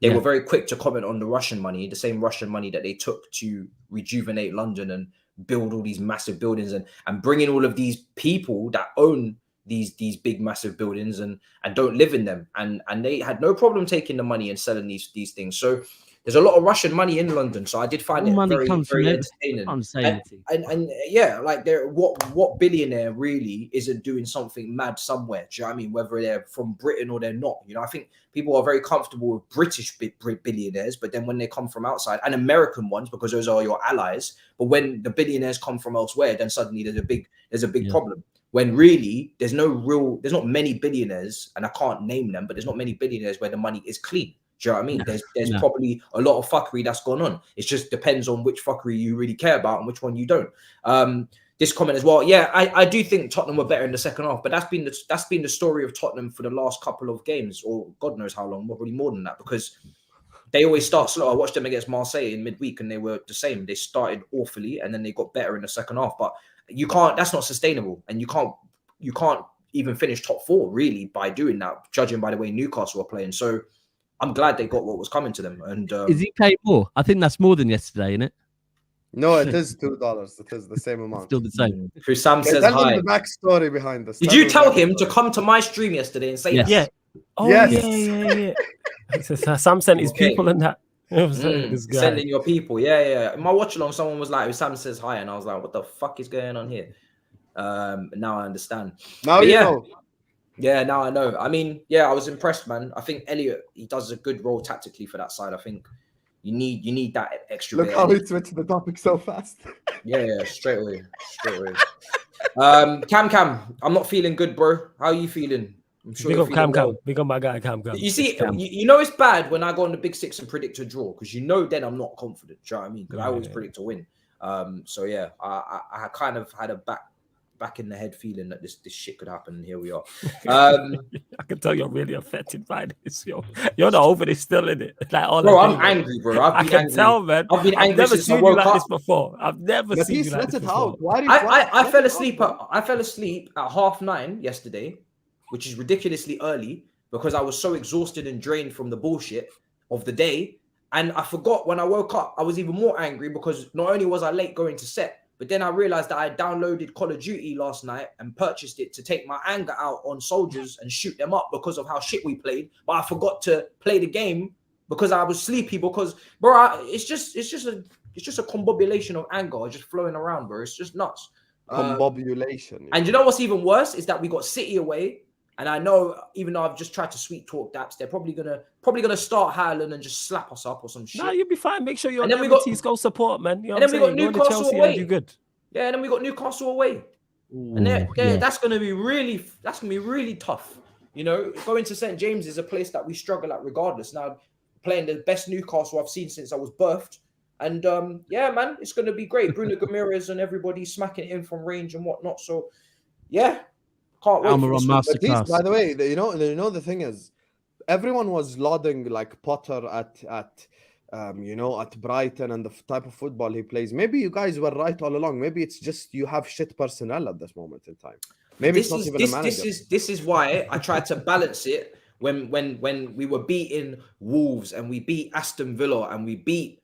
They were very quick to comment on the Russian money, the same Russian money that they took to rejuvenate London and build all these massive buildings and bring in all of these people that own these big massive buildings and don't live in them. And they had no problem taking the money and selling these things. So there's a lot of Russian money in London. So I did find it very, very entertaining. I'm saying and yeah, like what billionaire really isn't doing something mad somewhere? Do you know what I mean? Whether they're from Britain or they're not. You know, I think people are very comfortable with British billionaires, but then when they come from outside, and American ones, because those are your allies, but when the billionaires come from elsewhere, then suddenly there's a big problem. When really there's not many billionaires, and I can't name them, but there's not many billionaires where the money is clean. Do you know what I mean? There's probably a lot of fuckery that's gone on. It just depends on which fuckery you really care about and which one you don't. This comment as well. Yeah, I do think Tottenham were better in the second half, but that's been the story of Tottenham for the last couple of games, or God knows how long, probably more than that, because they always start slow. I watched them against Marseille in midweek, and they were the same. They started awfully, and then they got better in the second half. But you can't. That's not sustainable, and you can't even finish top 4 really by doing that, judging by the way Newcastle are playing. So I'm glad they got what was coming to them. And is he paid more? I think that's more than yesterday, isn't it? No, it is $2. It is the same amount. Still the same. Husam Okay, says tell hi. them the backstory behind this. Did Tell you them tell the him to backstory. come to my stream yesterday and say Yes. that? Yeah. Oh, Yes. yeah. So Sam sent his Okay. people and that. You know what I'm saying? This guy. Sending your people. Yeah. In my watch along, someone was like, Husam says hi. And I was like, what the fuck is going on here? Now I understand. Now But you yeah. know. Yeah, now I know. I mean, yeah, I was impressed, man. I think Elliot, he does a good role tactically for that side. I think you need that extra Look bit. how he switched the topic so fast. Yeah, straight away. Cam, I'm not feeling good, bro. How are you feeling? I'm sure Big you're up feeling Cam. well. Big up my guy Cam. You see, Cam. you know it's bad when I go on the Big Six and predict a draw because you know then I'm not confident. Do you know what I mean? Because I always predict a win. So yeah, I kind of had a back in the head feeling that this shit could happen, and here we are. I can tell you're really affected by this, yo. You're not over this still, in it. Like all Bro, the I'm things, man. angry, bro. I've I been can angry. tell, man. I've been angry never since I seen you woke like up. this before. I've never seen you like let this it before. out. Why do you, I fell asleep. I fell asleep at 9:30 yesterday, which is ridiculously early because I was so exhausted and drained from the bullshit of the day. And I forgot when I woke up, I was even more angry because not only was I late going to set, but then I realized that I downloaded Call of Duty last night and purchased it to take my anger out on soldiers and shoot them up because of how shit we played. But I forgot to play the game because I was sleepy. Because, bro, it's just a combobulation of anger just flowing around, bro. It's just nuts. combobulation. And you know what's even worse is that we got City away. And I know, even though I've just tried to sweet talk Daps, they're probably gonna start Hairline and just slap us up or some shit. Nah, you'll be fine. Make sure you're And then we every got- T-Sco support, man. You know and what then I'm we saying? got Go to Newcastle Chelsea away. and do good. Yeah, and then we got Newcastle away. And that's gonna be really tough. You know, going to St. James is a place that we struggle at regardless. Now, playing the best Newcastle I've seen since I was birthed. And yeah, man, it's gonna be great. Bruno Ramirez and everybody smacking it in from range and whatnot. So yeah. Can't wait for this one. But these, by the way, you know the thing is, everyone was lauding like Potter at Brighton and the type of football he plays. Maybe you guys were right all along. Maybe it's just you have shit personnel at this moment in time. Maybe it's not even a manager. This is why I tried to balance it when we were beating Wolves and we beat Aston Villa and we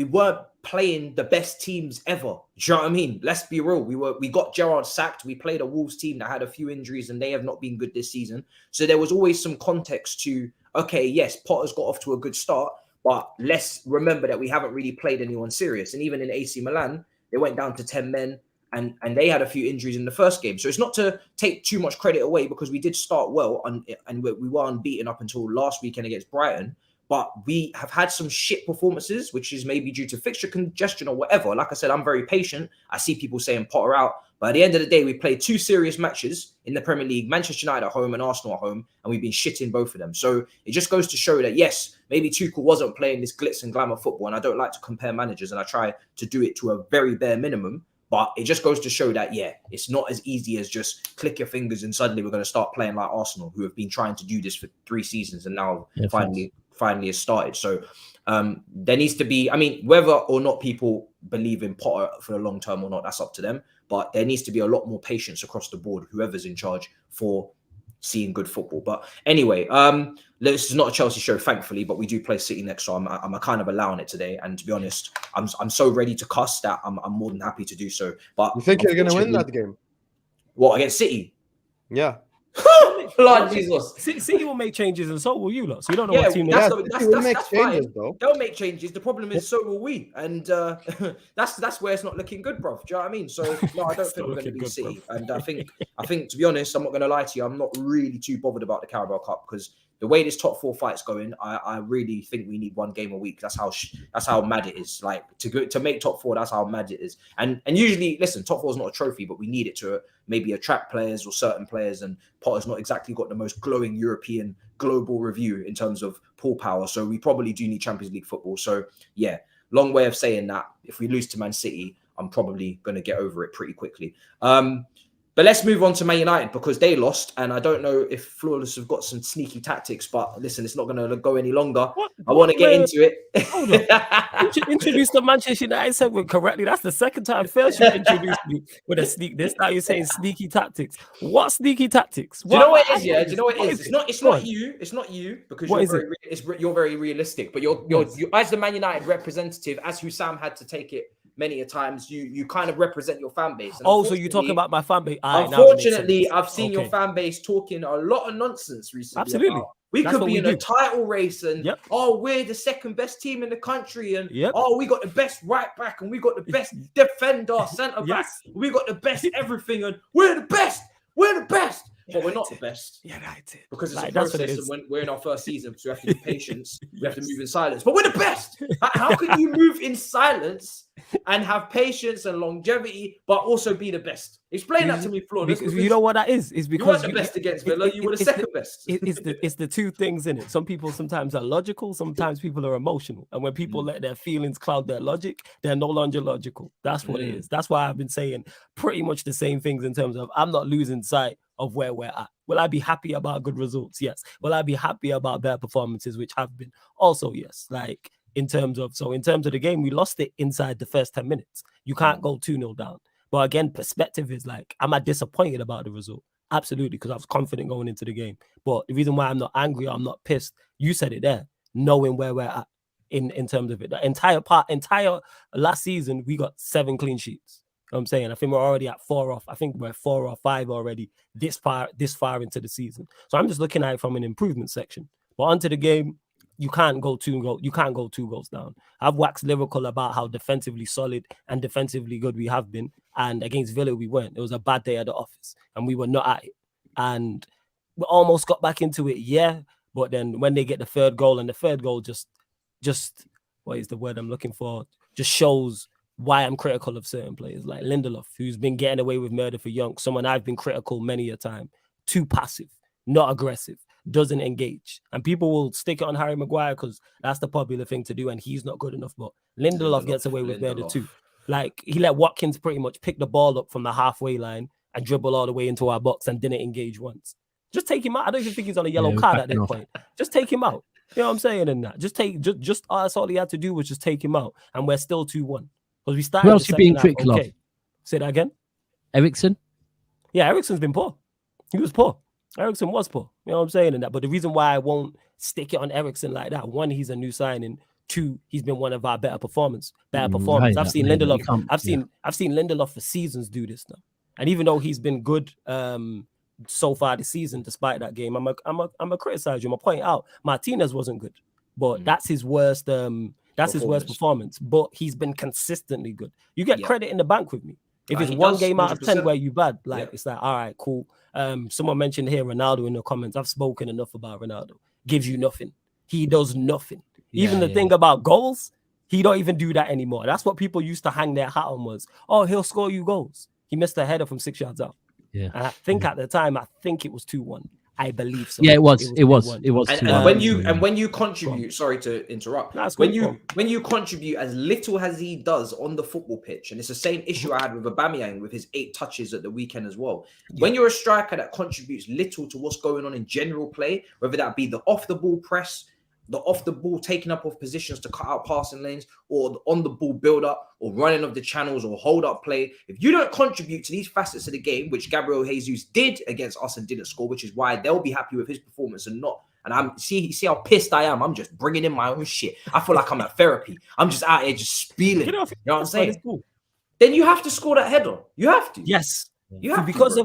weren't playing the best teams ever. Do you know what I mean? Let's be real. We got Gerrard sacked. We played a Wolves team that had a few injuries and they have not been good this season. So there was always some context to, okay, yes, Potter's got off to a good start, but let's remember that we haven't really played anyone serious. And even in AC Milan, they went down to 10 men and they had a few injuries in the first game. So it's not to take too much credit away because we did start well and we were unbeaten up until last weekend against Brighton. But we have had some shit performances, which is maybe due to fixture congestion or whatever. Like I said, I'm very patient. I see people saying Potter out. But at the end of the day, we played 2 serious matches in the Premier League, Manchester United at home and Arsenal at home, and we've been shitting both of them. So it just goes to show that, yes, maybe Tuchel wasn't playing this glitz and glamour football, and I don't like to compare managers, and I try to do it to a very bare minimum. But it just goes to show that, yeah, it's not as easy as just click your fingers and suddenly we're going to start playing like Arsenal, who have been trying to do this for 3 seasons and now finally has started. So there needs to be, I mean, whether or not people believe in Potter for the long term or not, that's up to them. But there needs to be a lot more patience across the board, whoever's in charge, for seeing good football. But anyway, this is not a Chelsea show, thankfully, but we do play City next, so I'm kind of allowing it today. And to be honest, I'm so ready to cuss that I'm more than happy to do so. But you think you're going to win that game? What, against City? Yeah. Lord Jesus. City will make changes and so will you lot. So you don't know what team that's fine. They'll make changes. The problem is so will we. And that's where it's not looking good, bro. Do you know what I mean? So no, I don't think we're going to beat City. Bro. And I think to be honest, I'm not going to lie to you, I'm not really too bothered about the Carabao Cup because the way this top 4 fight's going, I really think we need 1 game a week. That's how mad it is. Like to make top 4, that's how mad it is. And usually, listen, top 4 is not a trophy, but we need it to maybe attract players or certain players. And Potter's not exactly got the most glowing European global review in terms of pull power. So we probably do need Champions League football. So yeah, long way of saying that. If we lose to Man City, I'm probably going to get over it pretty quickly. But let's move on to Man United because they lost. And I don't know if Flawless have got some sneaky tactics, but listen, it's not going to go any longer. I want to get into it. Hold on. Introduce the Manchester United segment correctly. That's the second time. First, you introduced me with a sneak this. Now you're saying sneaky tactics. What sneaky tactics? Do you know what it is? Yeah, do you know what it is? It's not you. It's not you because you're very realistic. But you're as the Man United representative, as Husam had to take it many a times you kind of represent your fan base. And so you're talking about my fan base. Unfortunately, I've seen your fan base talking a lot of nonsense recently. Absolutely. We could be in a title race and we're the second best team in the country and we got the best right back and we got the best defender, centre back, we got the best everything and we're the best. But we're not the best. Because it's a process and when we're in our first season, so we have to be patient. We have to move in silence. But we're the best. How can you move in silence and have patience and longevity, but also be the best? Explain that to me, Flo. Because you know what that is? It's because you weren't the best against Villa. You were the second best. It's the two things in it. Some people sometimes are logical. Sometimes people are emotional. And when people let their feelings cloud their logic, they're no longer logical. That's what it is. That's why I've been saying pretty much the same things in terms of I'm not losing sight of where we're at. Will I be happy about good results? Yes. Will I be happy about their performances, which have been? Also, yes. Like in terms of the game, we lost it inside the first 10 minutes. You can't go 2-0 down. But again, perspective is like, am I disappointed about the result? Absolutely, because I was confident going into the game. But the reason why I'm not angry or I'm not pissed, you said it there, knowing where we're at in terms of it. The entire last season, we got 7 clean sheets. You know what I'm saying? I think we're already at 4 off. I think we're 4 or 5 already this far into the season. So I'm just looking at it from an improvement section. But onto the game, you can't go 2 goals down. I've waxed lyrical about how defensively solid and defensively good we have been. And against Villa, we weren't. It was a bad day at the office and we were not at it. And we almost got back into it, but then when they get the third goal, and the third goal just what is the word I'm looking for? Just shows why I'm critical of certain players like Lindelof, who's been getting away with murder for young, someone I've been critical many a time. Too passive, not aggressive, doesn't engage. And people will stick it on Harry Maguire because that's the popular thing to do and he's not good enough. But Lindelof gets away with murder too. Like he let Watkins pretty much pick the ball up from the halfway line and dribble all the way into our box and didn't engage once. Just take him out. I don't even think he's on a yellow card at that point. Just take him out. You know what I'm saying? And that. Just that's all he had to do was just take him out. And we're still 2-1. Because we started. Who else you being critical of? Say that again. Ericsson? Yeah, Ericsson's been poor. He was poor. Ericsson was poor. You know what I'm saying? And that. But the reason why I won't stick it on Ericsson like that, 1, he's a new signing. 2, he's been one of our better performers. Right, I've seen Lindelof. I've seen Lindelof for seasons do this now. And even though he's been good so far this season, despite that game, I'm a criticize him. I point out Martinez wasn't good, but that's his worst. That's his worst performance. But he's been consistently good. You get credit in the bank with me. If it's one game out of 10 where you bad, it's like, all right, cool. Someone mentioned here Ronaldo in the comments. I've spoken enough about Ronaldo. Gives you nothing. He does nothing. Even the thing about goals, he don't even do that anymore. That's what people used to hang their hat on was, he'll score you goals. He missed a header from 6 yards out. Yeah. And I think at the time, it was 2-1. I believe so. Yeah, it was. And when you contribute, sorry to interrupt. When you contribute as little as he does on the football pitch, and it's the same issue I had with Aubameyang with his 8 touches at the weekend as well. Yeah. When you're a striker that contributes little to what's going on in general play, whether that be the off the ball press, the off the ball taking up of positions to cut out passing lanes, or the on the ball build up, or running of the channels, or hold up play. If you don't contribute to these facets of the game, which Gabriel Jesus did against us and didn't score, which is why they'll be happy with his performance and not. And I'm see how pissed I am. I'm just bringing in my own shit. I feel like I'm at therapy. I'm just out here just spieling. You know what I'm saying? Cool. Then you have to score that header. You have to. Yes. You have because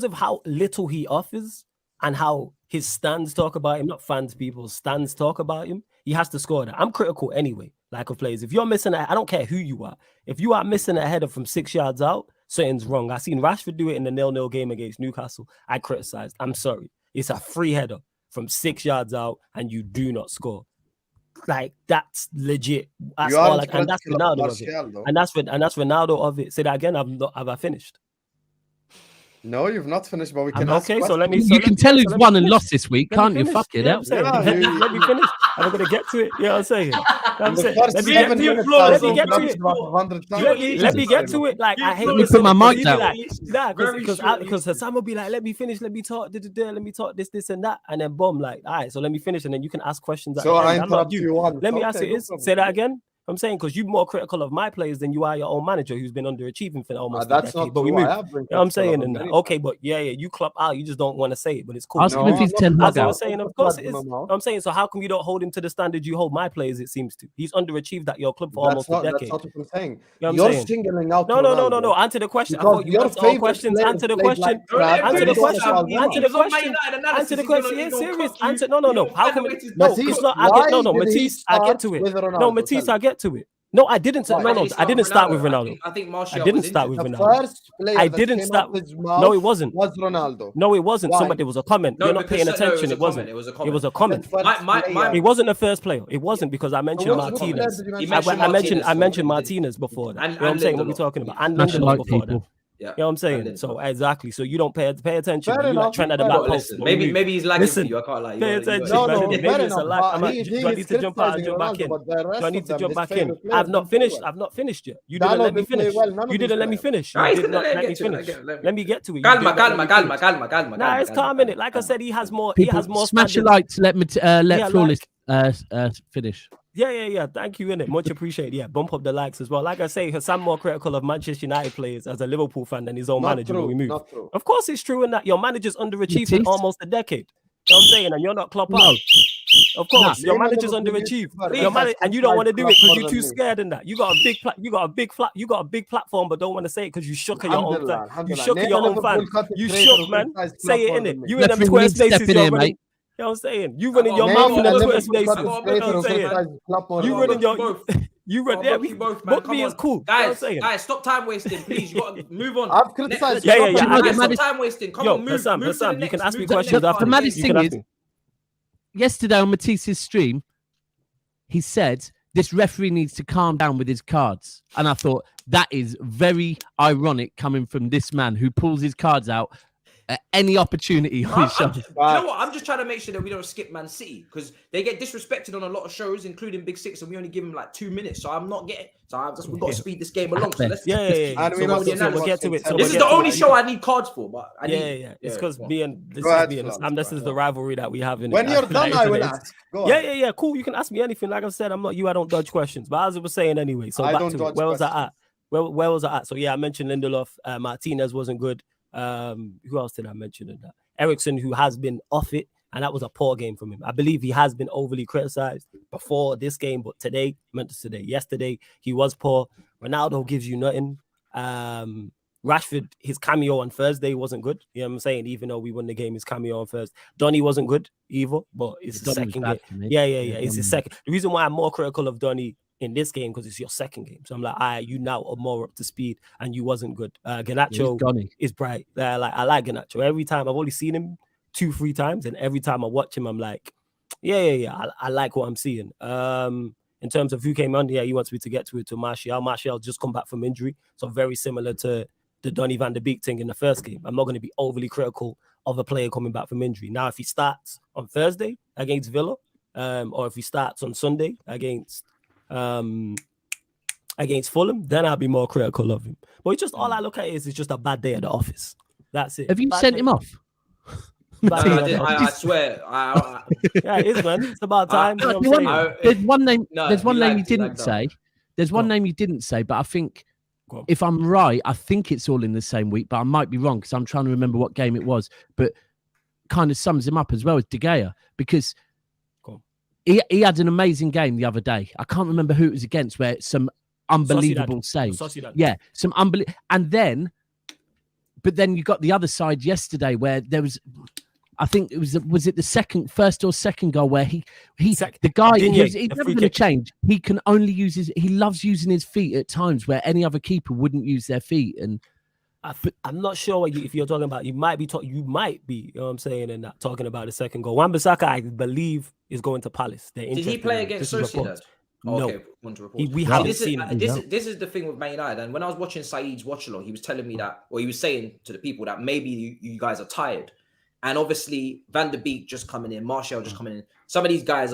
of how little he offers and how his stands talk about him, not fans, people's stands talk about him. He has to score that. I'm critical anyway, like of players. If you're missing I don't care who you are. If you are missing a header from 6 yards out, something's wrong. I seen Rashford do it in the 0-0 game against Newcastle. I criticized. I'm sorry. It's a free header from 6 yards out, and you do not score. Like that's legit. That's all. And that's Ronaldo of it. And that's Ronaldo of it. Say that again. Have I finished? No, you've not finished, but we can. Okay, so let me. You can tell who's won and lost this week, can't you? Fuck it. Let me finish. I'm gonna get to it. You know what I'm saying? Let me get to it. Like I hate. Let me put my mic down. Because Husam will be like, "Let me finish. Let me talk. Let me talk this and that," and then boom, like, all right. So let me finish, and then you can ask questions. So I interrupt you. Let me ask you. Say that again. I'm saying because you're more critical of my players than you are your own manager, who's been underachieving for almost a That's decade. not But we true. move. I have been You know what I'm saying? critical of And him okay, but you club out. You just don't want to say it, but it's cool. Ask him if he's 10 As I out. was saying, of course it is. I'm saying, so how come you don't hold him to the standard you hold my players? It seems to. He's underachieved at your club for almost a decade. That's not what I'm saying. You know what I'm You're saying? singling out. No. Answer the question. I thought you answered all questions. Answer the question. Answer the question. Answer the question. Answer the question. Yeah, serious. Answer. No. How come? No, it's not. No, Matisse. I get to it. No, Matisse. I get to it. No, I didn't. No, I didn't start with Ronaldo. I think Martial. I didn't start with Ronaldo. The first player I didn't start. No, it wasn't. Was Ronaldo? No, it wasn't. Why? Somebody, there was a comment. No, you're not paying attention. It wasn't. It was a It was a comment. It wasn't the first player. It wasn't because I mentioned Martinez. I mentioned Martinez before that. You know what I'm saying? What we're talking about. And Lindelof before that. Yeah. You know what I'm saying? So exactly. So you don't pay attention. Fair You enough, like Trent at the back post. Maybe he's lagging for Listen, you. I can't lie. Pay attention. No, Maybe fair it's a enough. lag. Do I need to jump out and jump back in? Do I need to jump back in? I've not finished. I've not finished yet. You didn't let me finish. You didn't let me finish. You did not let me finish. Let me get to it. Calma. Nah, it's calm in it. Like I said, he has more. He has more. Smash a like to let Flawless finish. Yeah. Thank you, innit? Much appreciated. Yeah, bump up the likes as well. Like I say, Husam more critical of Manchester United players as a Liverpool fan than his own manager. When we move. Of course, it's true in that your manager's underachieved for almost a decade. You know what I'm saying? And you're not Klopp out. Of course, your manager's underachieved. And you don't want to do it because you're too scared in that. You got a big platform, but don't want to say it because you shook at your own fan. You shook at your own fan. You shook, man. Say it, innit? You in them Twitter spaces, you're running. You know what I'm saying? You running your mouth in the Twitter spaces. You know what I'm saying? You running your... You run there. Both me is cool. Guys, stop time wasting, please. You got to move on. I've criticized. Stop time wasting. Come on, move. Husam, you can ask me questions after. The maddest thing is, yesterday on Matisse's stream, he said this referee needs to calm down with his cards, and I thought that is very ironic coming from this man who pulls his cards out at any opportunity on his show. You know what? I'm just trying to make sure that we don't skip Man City because they get disrespected on a lot of shows, including Big Six, and we only give them like 2 minutes. So I'm not getting. We've got to speed this game along. So let's we'll get to it. This is the only show I need cards for. But it's because this is the rivalry that we have in. When you're done, I will ask. Yeah. Cool. You can ask me anything. Like I said, I'm not you. I don't dodge questions. But as I was saying anyway. So back to it. Where was I at? Where was I at? So yeah, I mentioned Lindelof. Martinez wasn't good. Who else did I mention in that? Eriksen, who has been off it, and that was a poor game from him. I believe he has been overly criticized before this game, but yesterday, he was poor. Ronaldo gives you nothing. Rashford, his cameo on Thursday wasn't good. You know what I'm saying? Even though we won the game, his cameo on Thursday. Donny wasn't good either, but it's the second game. Yeah. It's his second. The reason why I'm more critical of Donny in this game because it's your second game. So I'm like, you now are more up to speed and you wasn't good. Garnacho is bright. I like Garnacho. Every time I've only seen him 2-3 times, and every time I watch him, I'm like, I like what I'm seeing. In terms of who came on, he wants me to get to it to Martial. Martial just come back from injury. So very similar to the Donny van de Beek thing in the first game. I'm not going to be overly critical of a player coming back from injury. Now, if he starts on Thursday against Villa, or if he starts on Sunday against Fulham, then I'll be more critical of him. But it's just all I look at is it's just a bad day at the office. That's it. Have you sent him off? I swear. Yeah, it is, man. It's about time. There's one name. There's one name you didn't say. There's one name you didn't say, but I think if I'm right, I think it's all in the same week, but I might be wrong because I'm trying to remember what game it was. But kind of sums him up as well as De Gea because he had an amazing game the other day. I can't remember who it was against, where some unbelievable saves. Yeah, some unbelievable. And then, but then you got the other side yesterday where there was. I think it was it the first or second goal where he's never going to change. He can only use he loves using his feet at times where any other keeper wouldn't use their feet. And I'm not sure if you're talking about, you might be, you know what I'm saying, and not talking about the second goal. Wan-Bissaka, I believe, is going to Palace. Did he play against Sociedad? No. Okay, we haven't seen him. This is the thing with Man United. And when I was watching Saeed's watch along, he was telling me that, or he was saying to the people that maybe you guys are tired. And obviously, Van der Beek just coming in, Martial just coming in. Some of these guys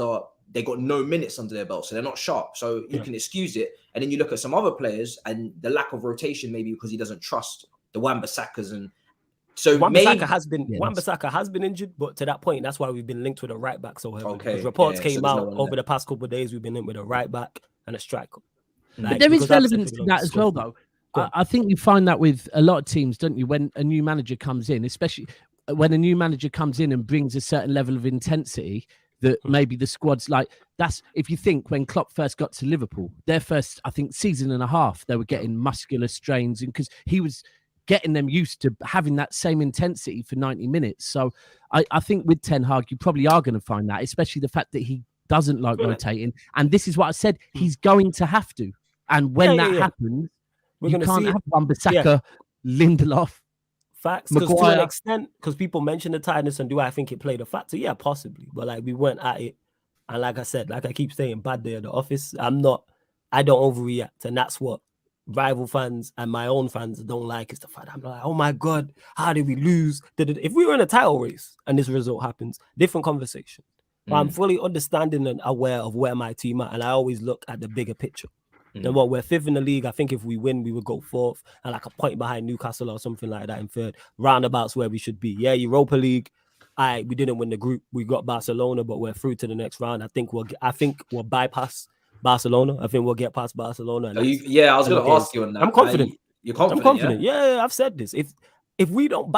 they got no minutes under their belt, so they're not sharp. So you can excuse it. And then you look at some other players and the lack of rotation, maybe because he doesn't trust the Wan-Bissakas. And so Wan-Bissaka has been injured, but to that point, that's why we've been linked with a right back so heavily. Okay. Reports came out over the past couple of days, we've been linked with a right back. and a striker. But there is relevance to that as well, though. I think you find that with a lot of teams, don't you? When a new manager comes in, especially when a new manager comes in and brings a certain level of intensity that maybe the squad's like, that's if you think when Klopp first got to Liverpool, their first, I think, season and a half, they were getting muscular strains, and because he was getting them used to having that same intensity for 90 minutes. So I think with Ten Hag, you probably are going to find that, especially the fact that he doesn't like rotating. And this is what I said, he's going to have to. And when that happens, you can't have Wan-Bissaka, Lindelof. Facts, because to an extent, because people mention the tiredness and do I think it played a factor? Yeah, possibly. But like we weren't at it. And like I said, like I keep saying, bad day at the office. I don't overreact. And that's what rival fans and my own fans don't like, is the fact I'm like, oh my God, how did we lose? If we were in a title race and this result happens, different conversation. But I'm fully understanding and aware of where my team are, and I always look at the bigger picture. And what we're 5th in the league. I think if we win, we would go 4th and like a point behind Newcastle or something like that in 3rd. Roundabouts where we should be. Yeah, Europa League. We didn't win the group. We got Barcelona, but we're through to the next round. I think we'll bypass Barcelona. I think we'll get past Barcelona. I was going to ask you on that. I'm confident. You're confident. I'm confident. Yeah, I've said this. If we don't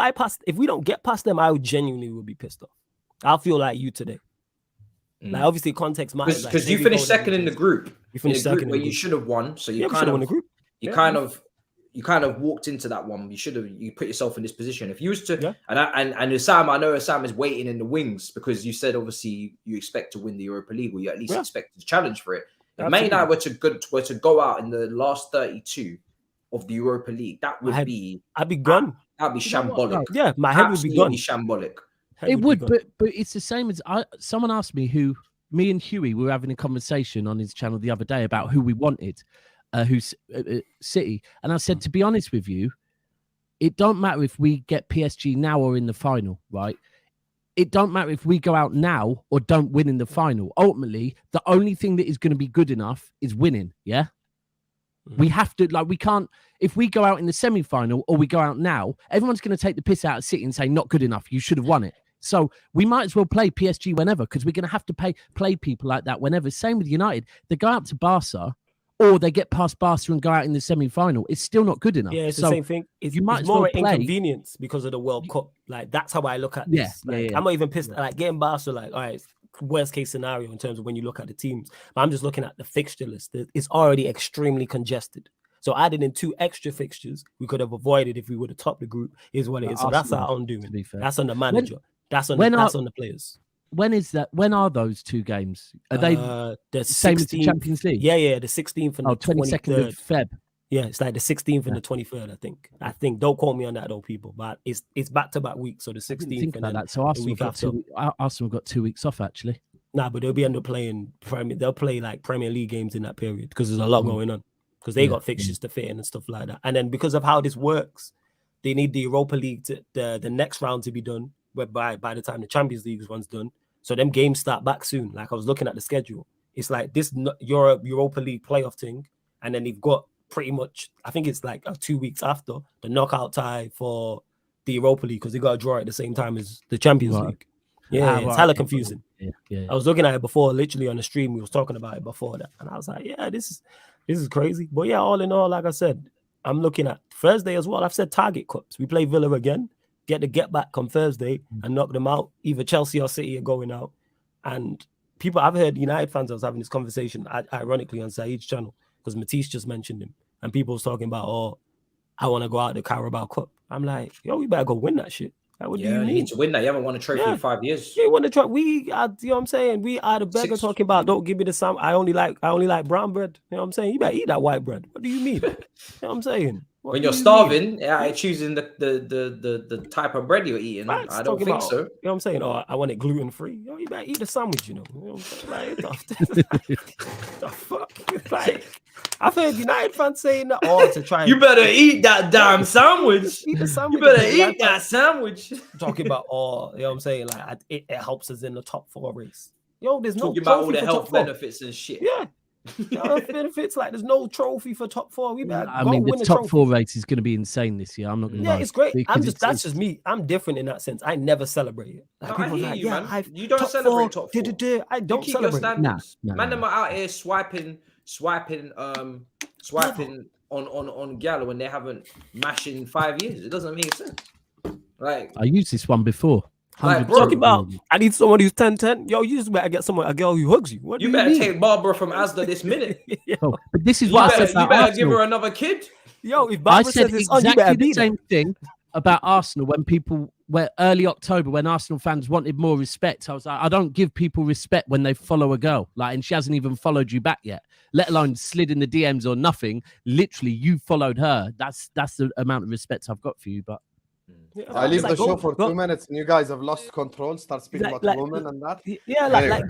get past them, I genuinely will be pissed off. I'll feel like you today. Like obviously context matters, because you finished second in the group. You finished second where you should have won. So you kind of won the group. You kind of walked into that one. You put yourself in this position. If you was to and Husam, I know Husam is waiting in the wings, because you said obviously you expect to win the Europa League, or you at least expect to challenge for it. If Man United were to go out in the last 32 of the Europa League, that would I'd be gone. That'd be shambolic. Yeah, my head would be gone. Shambolic. It would, but it's the same as someone asked me me and Huey were having a conversation on his channel the other day about who we wanted, who's City. And I said, to be honest with you, it don't matter if we get PSG now or in the final, right? It don't matter if we go out now or don't win in the final. Ultimately, the only thing that is going to be good enough is winning, yeah? We have to, we can't, if we go out in the semi-final or we go out now, everyone's going to take the piss out of City and say, not good enough, you should have won it. So we might as well play PSG whenever, because we're going to have to play people like that whenever. Same with United. They go out to Barca, or they get past Barca and go out in the semi-final. It's still not good enough. Yeah, it's the same thing. It's more an inconvenience because of the World Cup. Like, that's how I look at this. I'm not even pissed. Like, getting Barca, all right, worst case scenario in terms of when you look at the teams. But I'm just looking at the fixture list. It's already extremely congested. So adding in 2 extra fixtures, we could have avoided if we would have topped the group, is what it is. So that's our own doing. That's on the manager. That's on the players. When is that? When are those 2 games? Are they the same as the Champions League? Yeah, the 16th and the 22nd of Feb. Yeah, it's like the 16th and the 23rd, I think. Don't quote me on that, though, people. But it's back-to-back weeks, so the 16th. Think about that. So Arsenal got 2 weeks off, actually. Nah, but they'll be end up playing they'll play like Premier League games in that period, because there's a lot going on. Because they got fixtures to fit in and stuff like that. And then because of how this works, they need the Europa League the next round to be done, whereby by the time the Champions League one's done. So them games start back soon. Like, I was looking at the schedule. It's like this Europa League playoff thing. And then they've got pretty much, I think it's like 2 weeks after, the knockout tie for the Europa League, because they got to draw at the same time as the Champions League. Yeah, it's hella confusing. Yeah. I was looking at it before, literally on the stream. We was talking about it before that. And I was like, yeah, this is crazy. But yeah, all in all, like I said, I'm looking at Thursday as well. I've said target cups. We play Villa again, get the get back on Thursday and knock them out. Either Chelsea or City are going out. And I've heard United fans, I was having this conversation, ironically, on Saeed's channel, because Matisse just mentioned him. And people was talking about, I want to go out the Carabao Cup. I'm like, yo, we better go win that shit. Like, what do you need to win that? You haven't won a trophy in 5 years. You won the trophy. You know what I'm saying? We are the beggar talking about, don't give me the sam. I only like brown bread. You know what I'm saying? You better eat that white bread. What do you mean? You know what I'm saying? When you're starving, choosing the type of bread you're eating. Right, I don't think so. You know what I'm saying? Oh, I want it gluten-free. You better eat the sandwich, you know what I'm saying? Like, the fuck? Like, I've heard United fans saying that, to try. You better eat that damn sandwich. Eat the sandwich. You better eat that sandwich. Talking about, you know what I'm saying? Like, it helps us in the top 4 race. Yo, there's talking about all the health benefits and shit. Yeah. Benefits, like, there's no trophy for top 4. We better the top 4 race is going to be insane this year. I'm not going to lie. It's great. That's just me. I'm different in that sense. I never celebrate it. Like, I hear you, man. You don't celebrate top 4. I don't celebrate. Nah. Man, them are out here swiping swiping on Gallo when they haven't mashed in 5 years. It doesn't make sense. Like, I used this one before. Like, 100%. bro, Talking about, I need someone who's 10-10. Yo, you just better get a girl who hugs you. What you do better mean? take Barbara from Asda this minute. Oh, but this is You what I better, said about you better give Arsenal. her another kid. Yo, if I Barbara said says it's on, you better exactly be the same thing about Arsenal when people were early October when Arsenal fans wanted more respect. I was like, I don't give people respect when they follow a girl, like, and she hasn't even followed you back yet, let alone slid in the DMs or nothing. Literally, you followed her. That's the amount of respect I've got for you. But I leave the show for 2 minutes and you guys have lost control. Start speaking about women and that. Yeah, Anyway.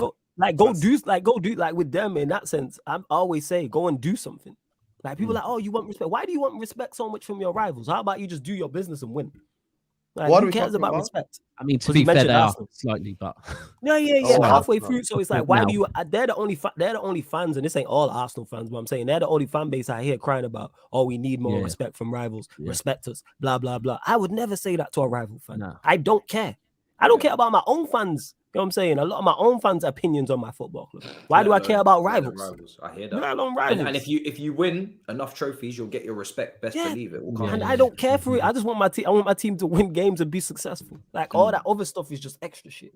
go do like with them in that sense. I always say go and do something. Like people are like, oh, you want respect? Why do you want respect so much from your rivals? How about you just do your business and win? Like, What are who we cares talking about about? respect? I mean, to 'Cause be you fair, mentioned they are Arsenal. slightly, but Yeah. Oh, Halfway Arsenal. through, so it's like, But why now- do you? They're the only fans, and this ain't all Arsenal fans, but I'm saying they're the only fan base I hear crying about. Oh, we need more Yeah. respect from rivals. Yeah. Respect us. Blah blah blah. I would never say that to a rival fan. No. I don't care. I don't care about my own fans. You know what I'm saying? A lot of my own fans' opinions on my football club. Why do I care about rivals? I hear Let that. alone rivals. And if you win enough trophies, you'll get your respect. Best Yeah. believe it. Will Yeah. come. And I don't care for it. I just want my team. I want my team to win games and be successful. Like all that other stuff is just extra shit.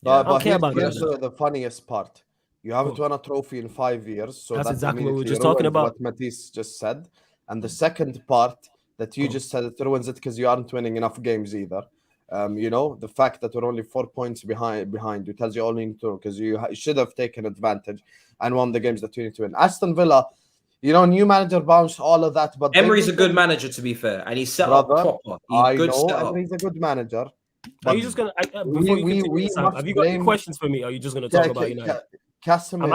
I don't care about here's that. the funniest part. You haven't won a trophy in 5 years, so That's that exactly what we were immediately just talking ruins about. What Matisse just said, and the second part that you just said, it ruins it because you aren't winning enough games either. You know, the fact that we're only 4 points behind you tells you all you need to, because you should have taken advantage and won the games that you need to win. Aston Villa, you know, new manager bounce, all of that, but Emery's a good manager, to be fair, and he's set up Brother, proper. I Good know setup. Emery's a good manager. Are you just gonna before you continue, Sam, have you got any questions for me? Or are you just gonna talk about United? Casemiro.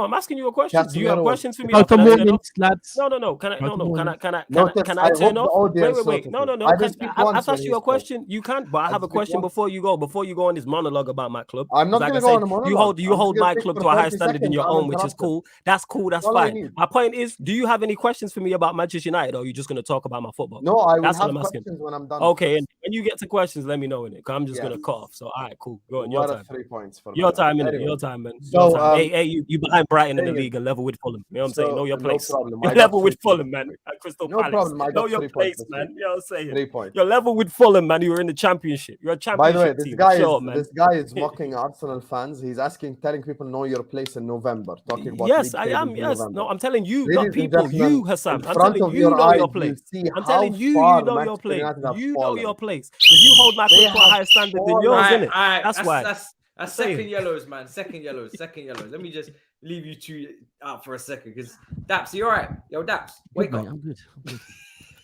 I'm asking you a question. Do you have Casemiro questions for me? Go Or for can I turn morning, off? lads. No. Can I Notice, I turn hope off? the audience Wait. No. notices. I didn't speak once I've when asked he you a spoke. question. You can't, but I have a speak question once. before you go. Before you go on this monologue about my club. I'm not Like going I to go said, on a monologue. you I'm just hold gonna my speak club for to a higher 30 standard than seconds your own, which is uninterrupted. cool. That's cool. That's all I fine. need. My point is, do you have any questions for me about Manchester United, or are you just gonna talk about my football? No, I will That's what have I'm asking. questions when I'm done. Okay, and when you get to questions, let me know in it. Cause I'm just gonna Yes. cut off. So all right, cool. Go on, your What are time. 3 points for Your Villa? time, innit? Anyway. Your time, man. So, Your time. Hey, you behind Brighton in the thing is- league and level with Fulham. You know what I'm so, saying? Know your no place. problem. You're I got level 3 with points Fulham, this man. week. At Crystal No Palace. problem. I got Know your 3 points place, this man. week. You know what I'm saying? 3 points. You're level with Fulham, man. You were in the championship. You're a By the way, championship team. Sure, man. this guy is mocking Arsenal fans. He's telling people know your place in November. Talking about Yes, league I tables am. in Yes. November. No, I'm telling you, Ladies not and people. gentlemen, You, Husam. in I'm front telling of you your know your eyes, place. you see I'm how telling you, far you know your Manchester place. United have You know fallen. your place. Because you hold my They club to a have higher standard than fallen. yours, innit? Alright, That's why. That's second yellows, man. Second yellows. Let me just leave you two out for a second, because Daps, you all right? Yo, Daps, wake Good, up. mate, I'm good.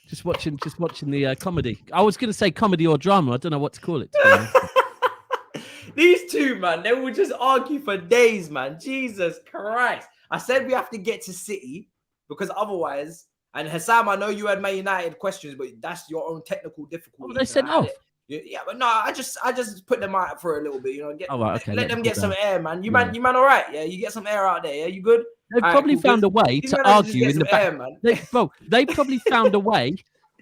Just watching the comedy. I was going to say comedy or drama. I don't know what to call it. To be honest. These two, man, they will just argue for days, man. Jesus Christ. I said we have to get to City, because otherwise, and Husam, I know you had Man United questions, but that's your own technical difficulties. Oh, they sent off. Yeah, but no, I just put them out for a little bit, you know. Oh, right, okay, let them get go. some air, man. You Yeah. man, all right? Yeah, you get some air out there. Yeah, you good? They've Alright, probably cool, found good. a way These to guys just argue get in the some back. air, man. They probably found a way.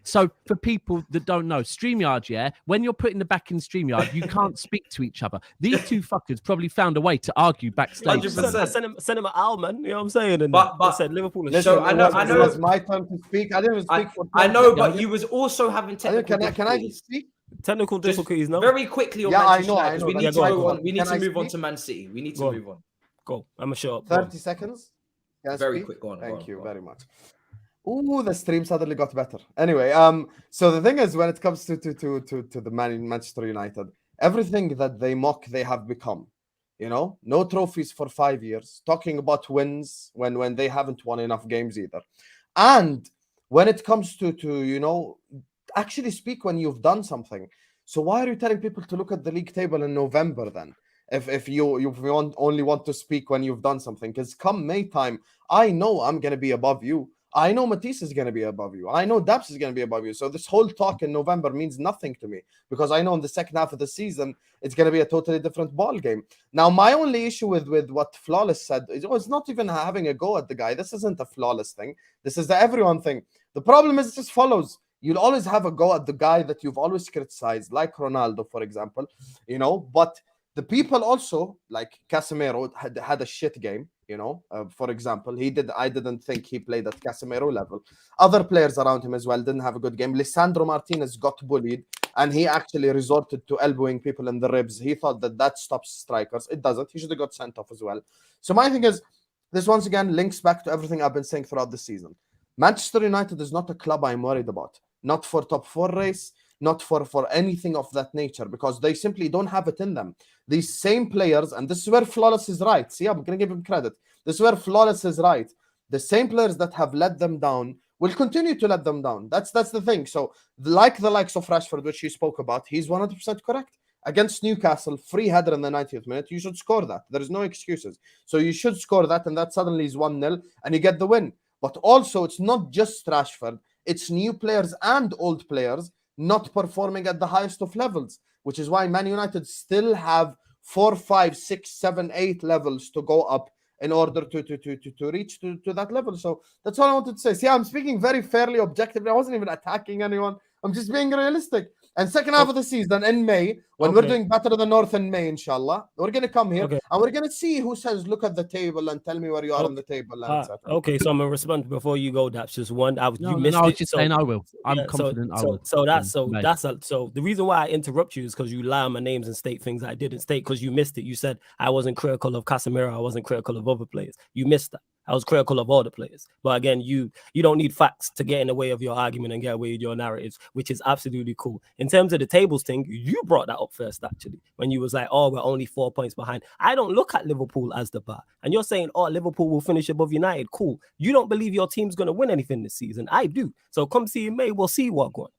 So for people that don't know, StreamYard, yeah, when you're putting the back in StreamYard, you can't speak to each other. These two fuckers probably found a way to argue backstage. 100%. I sent him an owl, man. You know what I'm saying? And But- I said Liverpool is Listen, So I it know- was my turn to speak. I didn't speak for 10 I know, but seconds. you was also having technical Can I difficulties. just speak? technical Just difficulties, no? very quickly on Yeah, I Manchester know, United, 'cause we I know. need That's to fine. go on. We need Can to I move on speak? to Man City. We need to Go on. move on. Go. I'm a shut up. 30 seconds? Can I Very speak? quick. Go on. Thank you go on. very much. Ooh, the stream suddenly got better. Anyway, so the thing is, when it comes to the Manchester United, everything that they mock, they have become. You know, no trophies for 5 years. Talking about wins when they haven't won enough games either. And when it comes to you know, actually speak when you've done something. So why are you telling people to look at the league table in November then? If you only want to speak when you've done something, because come May time, I know I'm gonna be above you. I know Matisse is gonna be above you. I know Daps is gonna be above you. So this whole talk in November means nothing to me, because I know in the second half of the season it's gonna be a totally different ball game. Now, my only issue with what Flawless said, it was not even having a go at the guy. This isn't a Flawless thing. This is the everyone thing. The problem is it just follows. You'll always have a go at the guy that you've always criticized, like Ronaldo, for example. You know, but the people also, like Casemiro, had a shit game. You know, for example, I didn't think he played at Casemiro level. Other players around him as well didn't have a good game. Lisandro Martinez got bullied, and he actually resorted to elbowing people in the ribs. He thought that stops strikers. It doesn't. He should have got sent off as well. So my thing is, this once again links back to everything I've been saying throughout the season. Manchester United is not a club I'm worried about. Not for top 4 race, not for anything of that nature, because they simply don't have it in them. These same players, and this is where Flawless is right. See, I'm going to give him credit. This is where Flawless is right. The same players that have let them down will continue to let them down. That's the thing. So, like the likes of Rashford, which you spoke about, he's 100% correct. Against Newcastle, free header in the 90th minute, you should score that. There is no excuses. So you should score that, and that suddenly is 1-0, and you get the win. But also, it's not just Rashford. It's new players and old players not performing at the highest of levels, which is why Man United still have 4, 5, 6, 7, 8 levels to go up in order to reach to that level. So that's all I wanted to say. See, I'm speaking very fairly, objectively. I wasn't even attacking anyone. I'm just being realistic. And second half of the season in May, when we're doing Battle of the North in May, inshallah, we're going to come here and we're going to see who says, look at the table and tell me where you are on the table. Okay, so I'm going to respond before you go, Daps. Just one. You missed I was it. just saying I will. I'm confident I will. So the reason why I interrupt you is because you lie on my names and state things I didn't state because you missed it. You said I wasn't critical of Casemiro. I wasn't critical of other players. You missed that. I was critical of all the players. But again, you don't need facts to get in the way of your argument and get away with your narratives, which is absolutely cool. In terms of the tables thing, you brought that up first, actually, when you was like, oh, we're only 4 points behind. I don't look at Liverpool as the bar. And you're saying, oh, Liverpool will finish above United. Cool. You don't believe your team's going to win anything this season. I do. So come see in May, we'll see what going.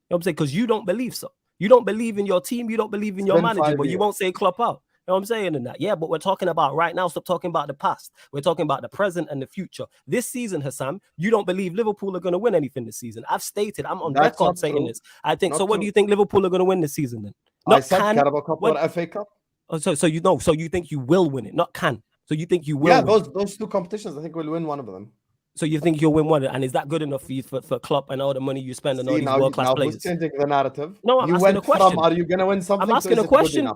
You know what I'm saying? Because you don't believe so. You don't believe in your team. You don't believe in your manager, but you won't say Klopp out. You know what I'm saying in that? Yeah, but we're talking about right now. Stop talking about the past. We're talking about the present and the future. This season, Husam, you don't believe Liverpool are going to win anything this season. I've stated, I'm on record saying this. I think so. What do you think Liverpool are going to win this season then? I said Carabao Cup or FA Cup. Oh, so you know, so you think you will win it, not can. So you think you will? Yeah, those two competitions, I think we'll win one of them. So you think you'll win one, and is that good enough for you for Klopp and all the money you spend on all these world-class players? Who's changing the narrative? No, I'm asking a question. Are you going to win something? I'm asking a question.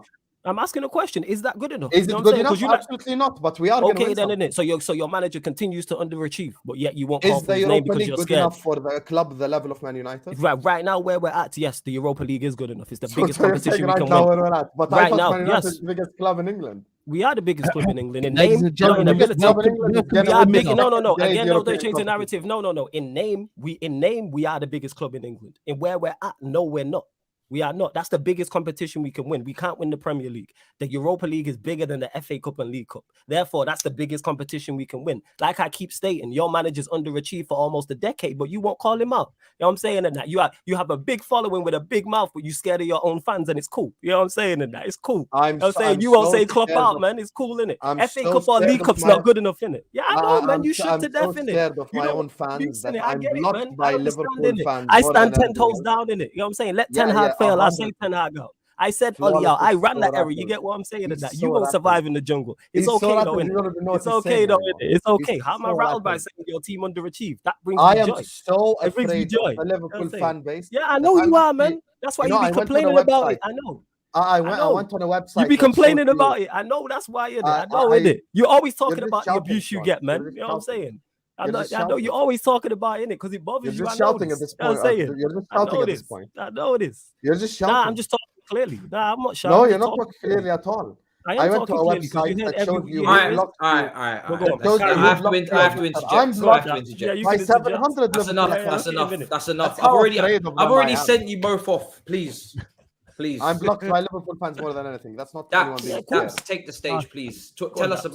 I'm asking a question. Is that good enough? Is it good enough? Absolutely not. But we are okay. Then innit? So your manager continues to underachieve, but yet you won't call for his name because you're scared. Is the Europa League good enough for the club, the level of Man United? Right now, where we're at, yes, the Europa League is good enough. It's the biggest competition we can win. But right now, Man United is the biggest club in England. We are the biggest club in England. In name, not in ability. No. Again, no, they change the narrative. No. In name, we are the biggest club in England. In where we're at, no, we're not. We are not. That's the biggest competition we can win. We can't win the Premier League. The Europa League is bigger than the FA Cup and League Cup. Therefore, that's the biggest competition we can win. Like I keep stating, your manager's underachieved for almost a decade, but you won't call him out. You know what I'm saying? And that you have a big following with a big mouth, but you're scared of your own fans, and it's cool. You know what I'm saying? And that it's cool. I'm saying you won't say Klopp out, man. It's cool, innit? FA Cup or League Cup's not good enough, innit? Yeah, I know, man. You should to death, innit? I'm scared of my own fans that I'm blocked by Liverpool fans. I stand 10 toes down, innit? You know what I'm saying? Let Ten Hag fail. I say Ten Hag out. I said, I ran that area. You get what I'm saying? That you won't survive in the jungle. It's okay, though, innit? It's okay, though, innit? It's okay. How am I rattled by saying your team underachieved? That brings me joy. I am so afraid of the Liverpool fan base. Yeah, I know you are, man. That's why you be complaining about it. I know. I went on a website. You be complaining about it. I know that's why, innit? I know, innit? You're always talking about the abuse you get, man. You know what I'm saying? I know you're always talking about it because it bothers you. You're just shouting at this point. You're just shouting at this point. I know it is. You're just shouting. Nah, I'm just talking clearly. Nah, I'm not shouting. No, you're not talking clearly at all. I went to a website that showed you. All right. I have to interject. I'm blocked by 700. That's enough. I've already sent you both off. Please. I'm blocked by Liverpool fans more than anything. That's not Daps, take the stage, please. Tell us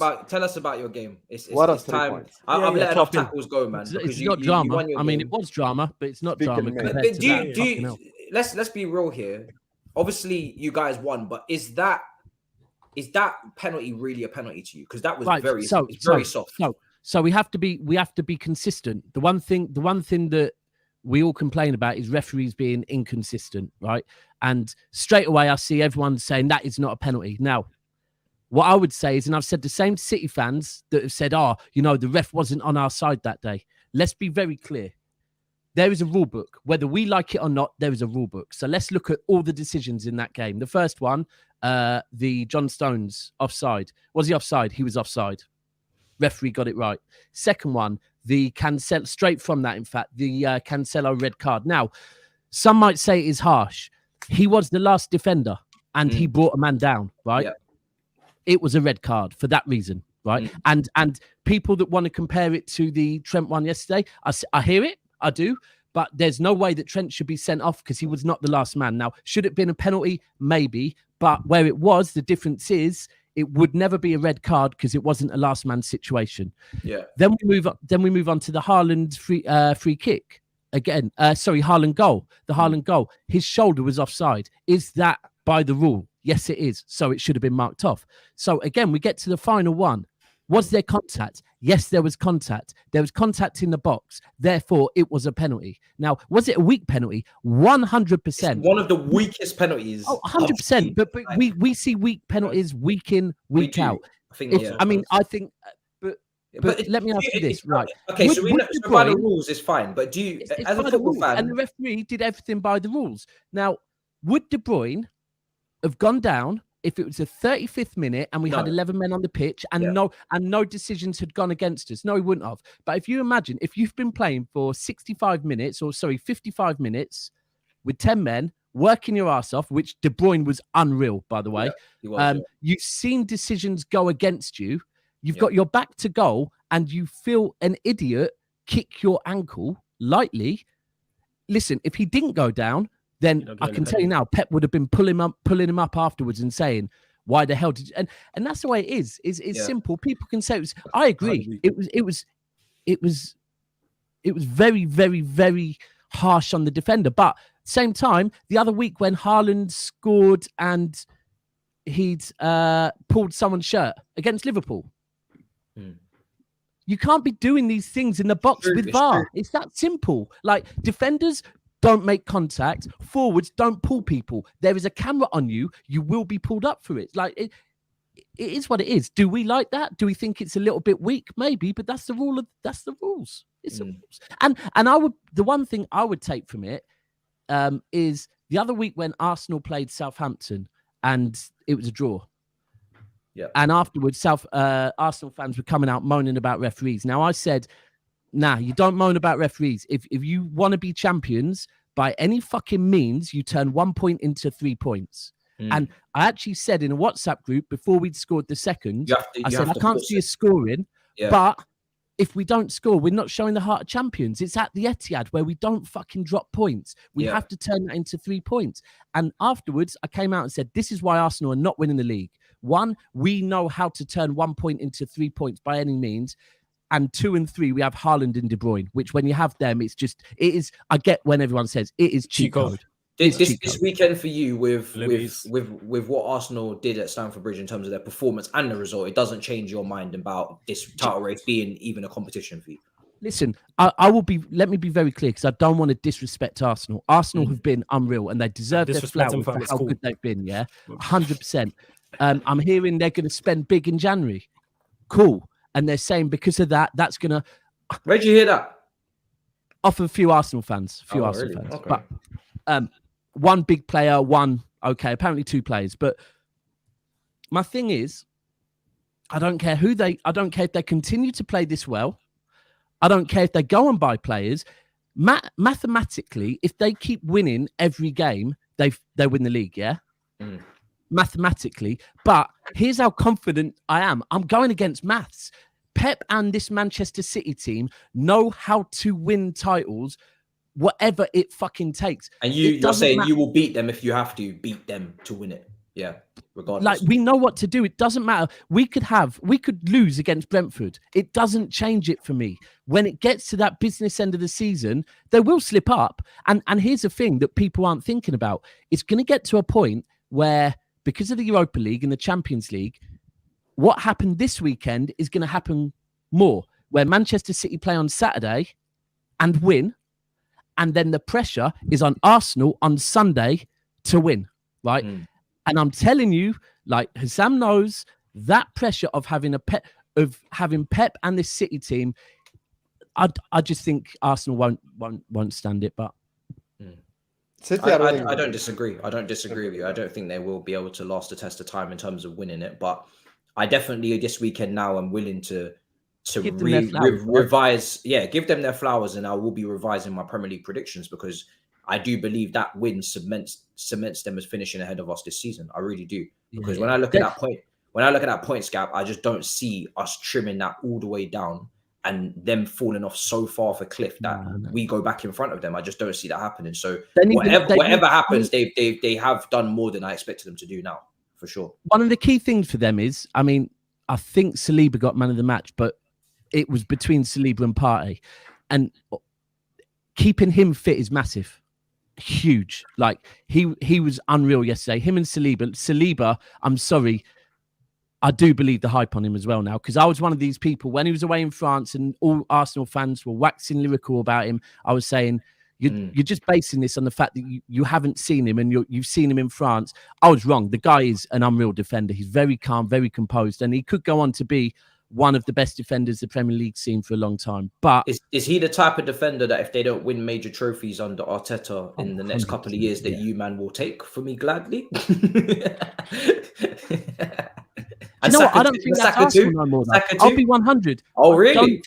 about your game. It's time. I've let enough tackles go, man. It's not drama. I mean, it was drama, but it's not drama. Let's be real here. Obviously, you guys won, but is that penalty really a penalty to you? Because that was very soft. So we have to be consistent. The one thing that we all complain about is referees being inconsistent, right? And straight away, I see everyone saying that is not a penalty. Now, what I would say is, and I've said the same to City fans that have said, the ref wasn't on our side that day. Let's be very clear. There is a rule book. Whether we like it or not, there is a rule book. So let's look at all the decisions in that game. The first one, the John Stones offside. Was he offside? He was offside. Referee got it right. Second one, the Cancelo, straight from that, in fact, the Cancelo red card. Now, some might say it is harsh. He was the last defender and he brought a man down, right? Yeah. It was a red card for that reason, right? And people that want to compare it to the Trent one yesterday, I hear it, I do, but there's no way that Trent should be sent off because he was not the last man. Now, should it have been a penalty? Maybe, but where it was, the difference is it would never be a red card because it wasn't a last man situation. Yeah. Then we move on to the Haaland free kick again. Haaland goal. The Haaland goal. His shoulder was offside. Is that by the rule? Yes, it is. So it should have been marked off. So again, we get to the final one. Was there contact? Yes, there was contact. There was contact in the box. Therefore, it was a penalty. Now, was it a weak penalty? 100%. It's one of the weakest penalties. Oh, 100%. But we see weak penalties week in, week out. I think. But let me ask you this, right? Okay, so by the rules is fine, but do you, as a football fan, and the referee did everything by the rules. Now, would De Bruyne have gone down if it was the 35th minute and we had 11 men on the pitch and no decisions had gone against us? No, he wouldn't have. But if you imagine, if you've been playing for 55 minutes with 10 men, working your ass off, which De Bruyne was unreal, by the way. You've seen decisions go against you. You've got your back to goal and you feel an idiot kick your ankle lightly. Listen, if he didn't go down, then I can tell you now, Pep would have been pulling him up afterwards and saying, "Why the hell did you?" And that's the way it is. It's simple. People can say it was. I agree. It was very, very, very harsh on the defender. But same time, the other week when Haaland scored and he'd pulled someone's shirt against Liverpool. You can't be doing these things in the box with VAR. It's that simple. Like, defenders don't make contact. Forwards don't pull people. There is a camera on you. You will be pulled up for it. Like, it is what it is. Do we like that? Do we think it's a little bit weak? Maybe, but that's the rule. That's the rules. It's the rules. And the one thing I would take from it is the other week when Arsenal played Southampton and it was a draw. Yeah. And afterwards, Arsenal fans were coming out moaning about referees. Now, I said, nah, you don't moan about referees. If you want to be champions, by any fucking means, you turn 1 point into 3 points. And I actually said in a WhatsApp group before we'd scored the second, I said, I can't see us scoring, but if we don't score, we're not showing the heart of champions. It's at the Etihad where we don't fucking drop points. We have to turn that into 3 points. And afterwards, I came out and said, this is why Arsenal are not winning the league. One, we know how to turn 1 point into 3 points by any means. And 2 and 3, we have Haaland and De Bruyne, which when you have them, it is, I get when everyone says it is cheat code. This weekend for you with what Arsenal did at Stamford Bridge in terms of their performance and the result, it doesn't change your mind about this title race being even a competition for you. Listen, let me be very clear because I don't want to disrespect Arsenal. Arsenal have been unreal and they deserve their flowers for how good they've been, 100%. I'm hearing they're going to spend big in January. Cool. And they're saying because of that, that's going to... Where'd you hear that? Off of a few Arsenal fans. Okay. But one big player, apparently 2 players. But my thing is, I don't care if they continue to play this well. I don't care if they go and buy players. Mathematically, if they keep winning every game, they win the league, mathematically. But here's how confident I am. I'm going against maths. Pep and this Manchester City team know how to win titles, whatever it fucking takes. And you're saying you will beat them if you have to beat them to win it. Yeah, regardless. Like, we know what to do. It doesn't matter. We could lose against Brentford. It doesn't change it for me. When it gets to that business end of the season, they will slip up. And here's the thing that people aren't thinking about. It's going to get to a point where, because of the Europa League and the Champions League, what happened this weekend is going to happen more, where Manchester City play on Saturday and win, and then the pressure is on Arsenal on Sunday to win, right? And I'm telling you, like Husam knows, that pressure of having Pep and this City team, I just think Arsenal won't stand it, but. I don't disagree. I don't disagree with you. I don't think they will be able to last the test of time in terms of winning it. But I definitely this weekend now am willing to to Give them their flowers, revise. Yeah, give them their flowers, and I will be revising my Premier League predictions because I do believe that win cements them as finishing ahead of us this season. I really do. Because when I look at that points gap, I just don't see us trimming that all the way down and them falling off so far off a cliff that we go back in front of them. I just don't see that happening. So whatever happens, they have done more than I expected them to do now, for sure. One of the key things for them is, I mean, I think Saliba got man of the match, but it was between Saliba and Partey, and keeping him fit is massive, huge. Like he was unreal yesterday. Him and Saliba, I'm sorry, I do believe the hype on him as well now, because I was one of these people when he was away in France and all Arsenal fans were waxing lyrical about him. I was saying, you're just basing this on the fact that you haven't seen him and you've seen him in France. I was wrong. The guy is an unreal defender. He's very calm, very composed, and he could go on to be one of the best defenders the Premier League's seen for a long time. But is he the type of defender that if they don't win major trophies under Arteta in the next couple of years, that you man will take for me gladly? You know what? I don't think that's Arsenal no more. I'll be 100. Oh, really?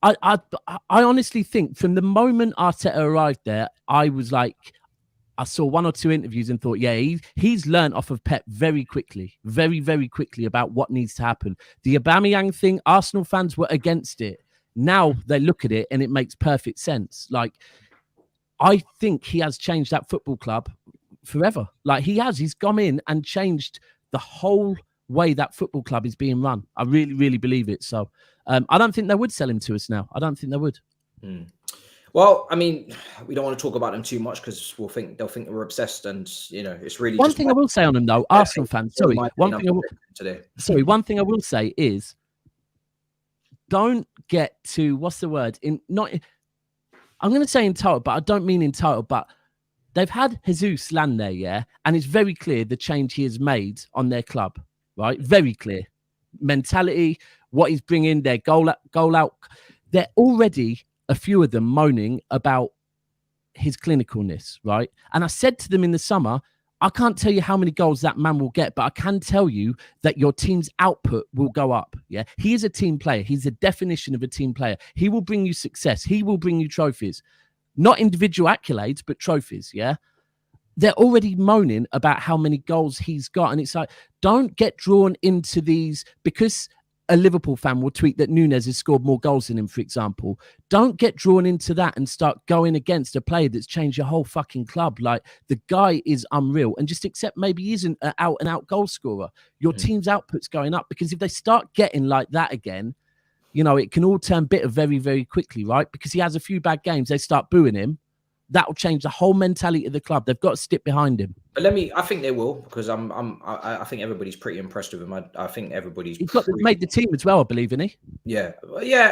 I honestly think from the moment Arteta arrived there, I was like, I saw one or two interviews and thought, yeah, he's learned off of Pep very quickly, very, very quickly about what needs to happen. The Aubameyang thing, Arsenal fans were against it. Now they look at it and it makes perfect sense. Like, I think he has changed that football club forever. Like he's gone in and changed the whole way that football club is being run. I really, really believe it. So I don't think they would sell him to us now. I don't think they would. Well, I mean, we don't want to talk about them too much because they'll think that we're obsessed, and it's really one thing I will say on them though, Arsenal fans. Sorry, one thing I will say is, don't get to what's the word? I'm going to say entitled, but I don't mean entitled. But they've had Jesus land there, yeah, and it's very clear the change he has made on their club, right? Very clear mentality, what he's bringing, their goal out. They're already a few of them moaning about his clinicalness, right? And I said to them in the summer, I can't tell you how many goals that man will get, but I can tell you that your team's output will go up. Yeah, he is a team player. He's a definition of a team player. He will bring you success. He will bring you trophies, not individual accolades, but trophies. Yeah, they're already moaning about how many goals he's got, and it's like, don't get drawn into these because a Liverpool fan will tweet that Núñez has scored more goals than him, for example. Don't get drawn into that and start going against a player that's changed your whole fucking club. Like, the guy is unreal, and just accept maybe he isn't an out-and-out goal scorer. Your team's output's going up, because if they start getting like that again, it can all turn bitter very, very quickly, right? Because he has a few bad games, they start booing him. That will change the whole mentality of the club. They've got to stick behind him. But I think they will, because I think everybody's pretty impressed with him. I think everybody's made the team as well, I believe, isn't he? Yeah.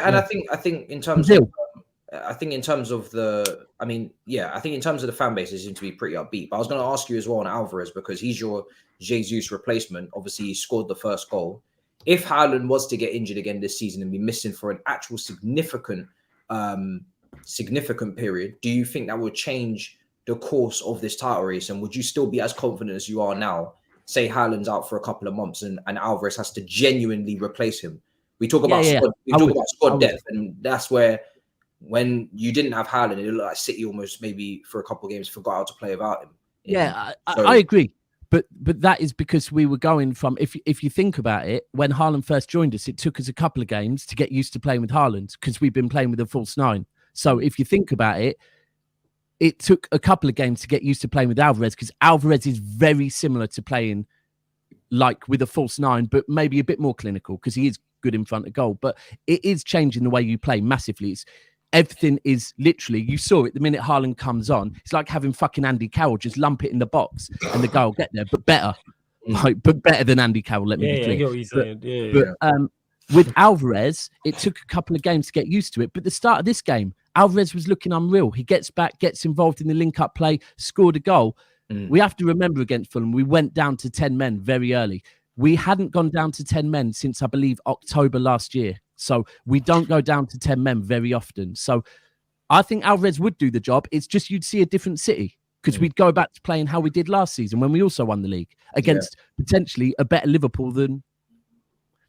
And I think in terms of the fan base, they seem to be pretty upbeat. But I was going to ask you as well on Alvarez, because he's your Jesus replacement. Obviously, he scored the first goal. If Hairline was to get injured again this season and be missing for an actual significant period, do you think that would change the course of this title race? And would you still be as confident as you are now? Say Hairline's out for a couple of months and Alvarez has to genuinely replace him. We talk about squad depth, and that's where, when you didn't have Hairline, it looked like City almost maybe for a couple of games forgot how to play without him. I agree. But that is because we were going from, if you think about it, when Haaland first joined us, it took us a couple of games to get used to playing with Haaland, because we've been playing with a false nine. So if you think about it, it took a couple of games to get used to playing with Alvarez, because Alvarez is very similar to playing like with a false nine, but maybe a bit more clinical, because he is good in front of goal. But it is changing the way you play massively. Everything is literally, you saw it the minute Haaland comes on. It's like having fucking Andy Carroll just lump it in the box and the guy will get there, but better. But better than Andy Carroll, let me be clear. I get what you're saying. With Alvarez, it took a couple of games to get used to it. But the start of this game, Alvarez was looking unreal. He gets back, gets involved in the link-up play, scored a goal. We have to remember against Fulham, we went down to 10 men very early. We hadn't gone down to 10 men since, I believe, October last year. So we don't go down to 10 men very often. So I think Alvarez would do the job. It's just you'd see a different City, because we'd go back to playing how we did last season when we also won the league against potentially a better Liverpool than...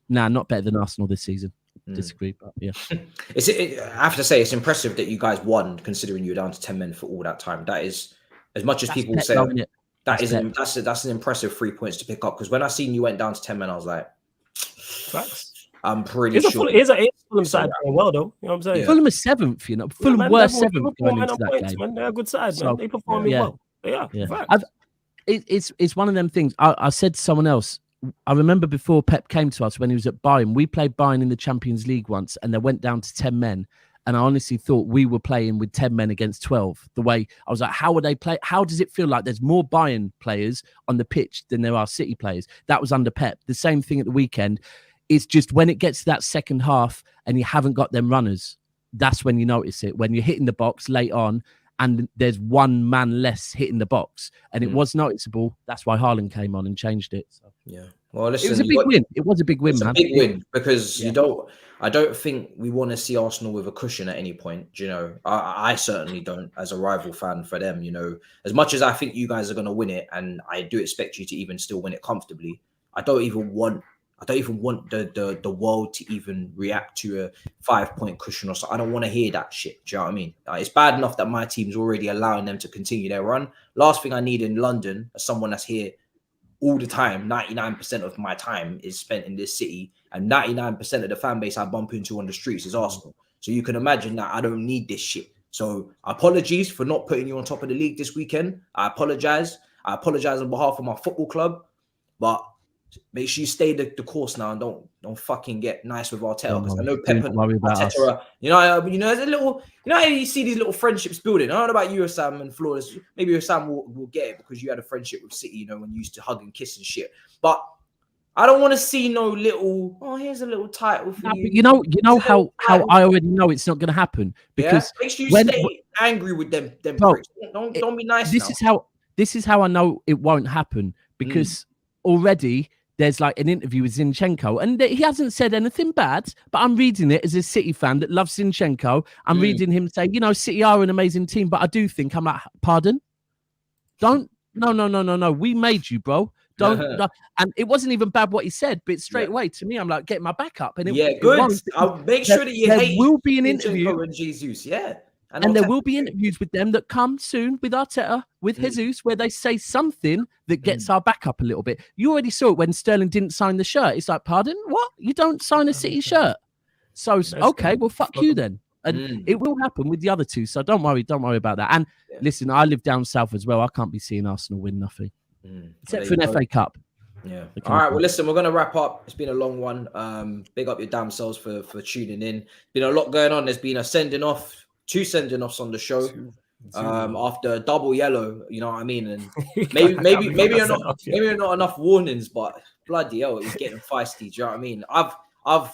Nah, not better than Arsenal this season. disagree, but yeah. I have to say, it's impressive that you guys won, considering you were down to 10 men for all that time. That is, as much as people say, that's an impressive 3 points to pick up. Because when I seen you went down to 10 men, I was like, facts. I'm pretty sure. It's a Fulham side playing well, though. You know what I'm saying? Yeah. Fulham is 7th, you know. Fulham were 7th going into that game. Man. They're a good side, man. They performing well. Yeah. It's one of them things. I said to someone else, I remember before Pep came to us when he was at Bayern, we played Bayern in the Champions League once and they went down to 10 men. And I honestly thought we were playing with 10 men against 12. The way I was like, how would they play? How does it feel like there's more Bayern players on the pitch than there are City players? That was under Pep. The same thing at the weekend. It's just when it gets to that second half and you haven't got them runners, that's when you notice it. When you're hitting the box late on and there's one man less hitting the box. And it was noticeable. That's why Hairline came on and changed it. So. Yeah. Well, listen, it was a big win. It was a big win, man. It's a big win because I don't think we want to see Arsenal with a cushion at any point. You know, I certainly don't as a rival fan for them. You know, as much as I think you guys are going to win it, and I do expect you to even still win it comfortably, I don't even want the world to even react to a 5-point cushion or so. I don't want to hear that shit. Do you know what I mean? It's bad enough that my team's already allowing them to continue their run. Last thing I need in London, as someone that's here all the time, 99% of my time is spent in this city, and 99% of the fan base I bump into on the streets is Arsenal. So you can imagine that I don't need this shit. So apologies for not putting you on top of the league this weekend. I apologize on behalf of my football club, but make sure you stay the course now and don't fucking get nice with Arteta, because I know Pep and Arteta are, there's a little, how you see these little friendships building. I don't know about you, Husam and Flawless. Maybe Husam will get it because you had a friendship with City, when you used to hug and kiss and shit. But I don't want to see no little, here's a little title for you. You know how I already know it's not going to happen, because make sure you stay angry with them pricks. Don't be nice. This is how I know it won't happen, because already there's like an interview with Zinchenko, and he hasn't said anything bad, but I'm reading it as a City fan that loves Zinchenko. I'm reading him say, City are an amazing team, but I do think, I'm like, pardon? No. We made you, bro. Don't. And it wasn't even bad what he said, but straight away to me, I'm like, get my back up. And good. I'll make sure that you hate. There will be an Zinchenko interview and Jesus, and there will be interviews with them that come soon with Arteta, with Jesus, where they say something that gets our back up a little bit. You already saw it when Sterling didn't sign the shirt. It's like, pardon? What? You don't sign a City shirt? So, okay, well, fuck you then. And it will happen with the other two. So don't worry about that. And listen, I live down south as well. I can't be seeing Arsenal win nothing. Except for an FA Cup. Yeah. All right. Well, listen, we're going to wrap up. It's been a long one. Big up your damn selves for tuning in. Been a lot going on. There's been a two sending offs on the show after a double yellow, you know what I mean? And maybe you're not enough warnings, but bloody hell, it was getting feisty. Do you know what I mean? I've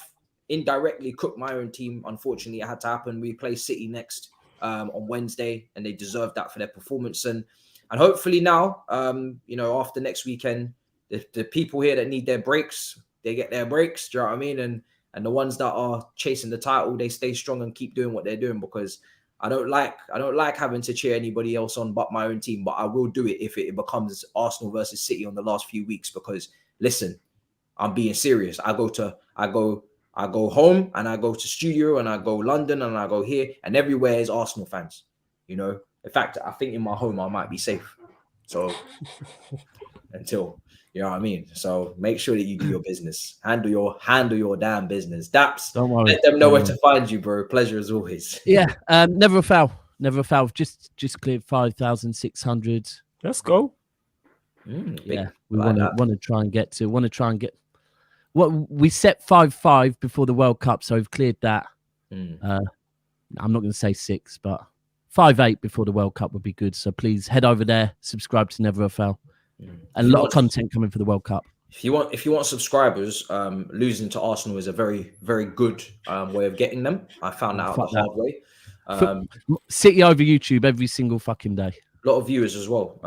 indirectly cooked my own team. Unfortunately, it had to happen. We play City next on Wednesday, and they deserve that for their performance. And hopefully now, after next weekend, the people here that need their breaks, they get their breaks. Do you know what I mean? And the ones that are chasing the title, they stay strong and keep doing what they're doing, because I don't like having to cheer anybody else on but my own team. But I will do it if it becomes Arsenal versus City on the last few weeks, because listen, I'm being serious. I go home and I go to studio and I go London and I go here, and everywhere is Arsenal fans. In fact, I think in my home I might be safe. So until. You know what I mean? So make sure that you do your business. Handle your damn business. Daps, don't worry. Let them know where to find you, bro. Pleasure as always. Yeah, never a foul. Just cleared 5,600. Let's go. Yeah, we want to try and get what we set 5-5 before the World Cup, so we've cleared that. I'm not going to say 6, but 5-8 before the World Cup would be good. So please head over there, subscribe to Never a Foul. A lot of content coming for the World Cup. If you want subscribers, losing to Arsenal is a very, very good way of getting them. I found that out the hard way. City over YouTube every single fucking day. A lot of viewers as well.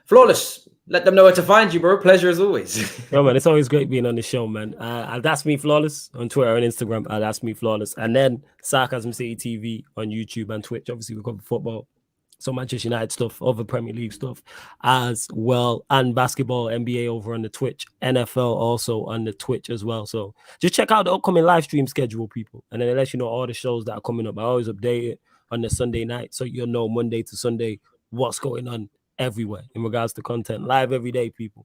Flawless. Let them know where to find you, bro. Pleasure as always. Yo, man, it's always great being on the show, man. That's me, Flawless, on Twitter and Instagram. That's me, Flawless. And then Sarcasm City TV on YouTube and Twitch. Obviously, we cover football. So Manchester United stuff, other Premier League stuff as well, and basketball, NBA over on the Twitch, NFL also on the Twitch as well. So just check out the upcoming live stream schedule, people, and then it lets you know all the shows that are coming up. I always update it on the Sunday night, so you'll know Monday to Sunday what's going on everywhere in regards to content, live every day, people.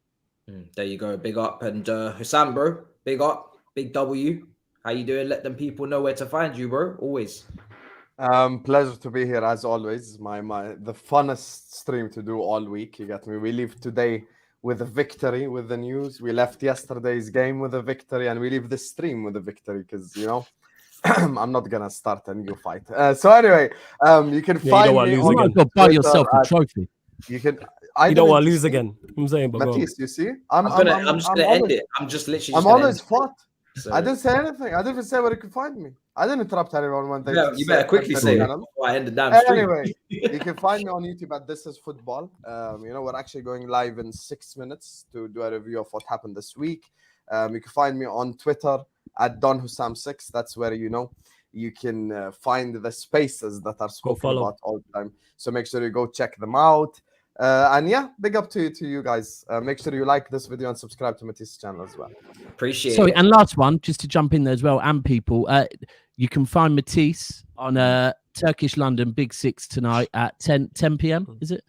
There you go, big up. And Husam, bro, big up, big W. How you doing? Let them people know where to find you, bro. Always. Pleasure to be here as always. The funnest stream to do all week. You get me? We leave today with a victory with the news. We left yesterday's game with a victory, and we leave this stream with a victory because I'm not gonna start a new fight. So anyway, you can find me. You might as well buy yourself a trophy. You can. You don't want to lose again. I'm saying, but Matisse, you see, I'm just gonna end it. I'm just literally. I'm always fought. So. I didn't say anything. I didn't even say where you could find me. I didn't interrupt anyone when they. Yeah, you better quickly say it. I end the damn stream. Anyway, you can find me on YouTube at This Is Football. We're actually going live in 6 minutes to do a review of what happened this week. You can find me on Twitter at DonHusam6. That's where you can find the spaces that are spoken about all the time. So make sure you go check them out. And yeah, big up to you guys. Make sure you like this video and subscribe to Matisse's channel as well. Appreciate it. Sorry, and last one, just to jump in there as well, and people, you can find Matisse on Turkish London Big Six tonight at 10 p.m. Is it?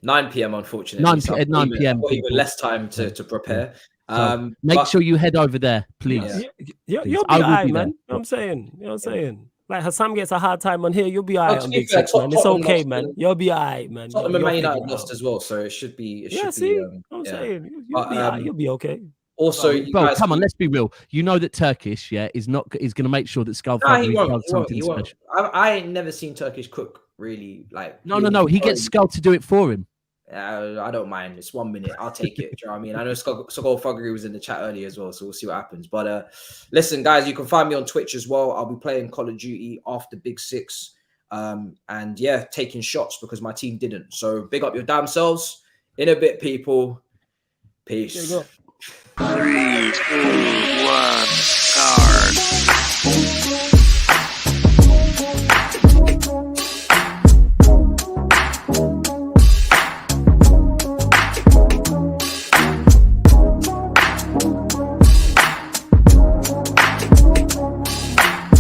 9 p.m. Unfortunately. 9 p.m. Even less time to prepare. So make sure you head over there, please. You'll be all right, man. You know what I'm saying? You know what I'm saying? Like Husam gets a hard time on here, you'll be all right on Big Six, man. It's okay, man. You'll be all right, man. Tottenham and Man United lost as well, so it should be. I'm saying you'll be okay. Also, come on, let's be real. You know that Turkish, is going to make sure that Skullfuggery does something special. I ain't never seen Turkish cook really like. No. He gets Skull to do it for him. I don't mind. It's 1 minute. I'll take it. Do you know what I mean? I know Skullfuggery was in the chat earlier as well, so we'll see what happens. But listen, guys, you can find me on Twitch as well. I'll be playing Call of Duty after Big Six. And yeah, taking shots because my team didn't. So big up your damn selves. In a bit, people. Peace. There you go.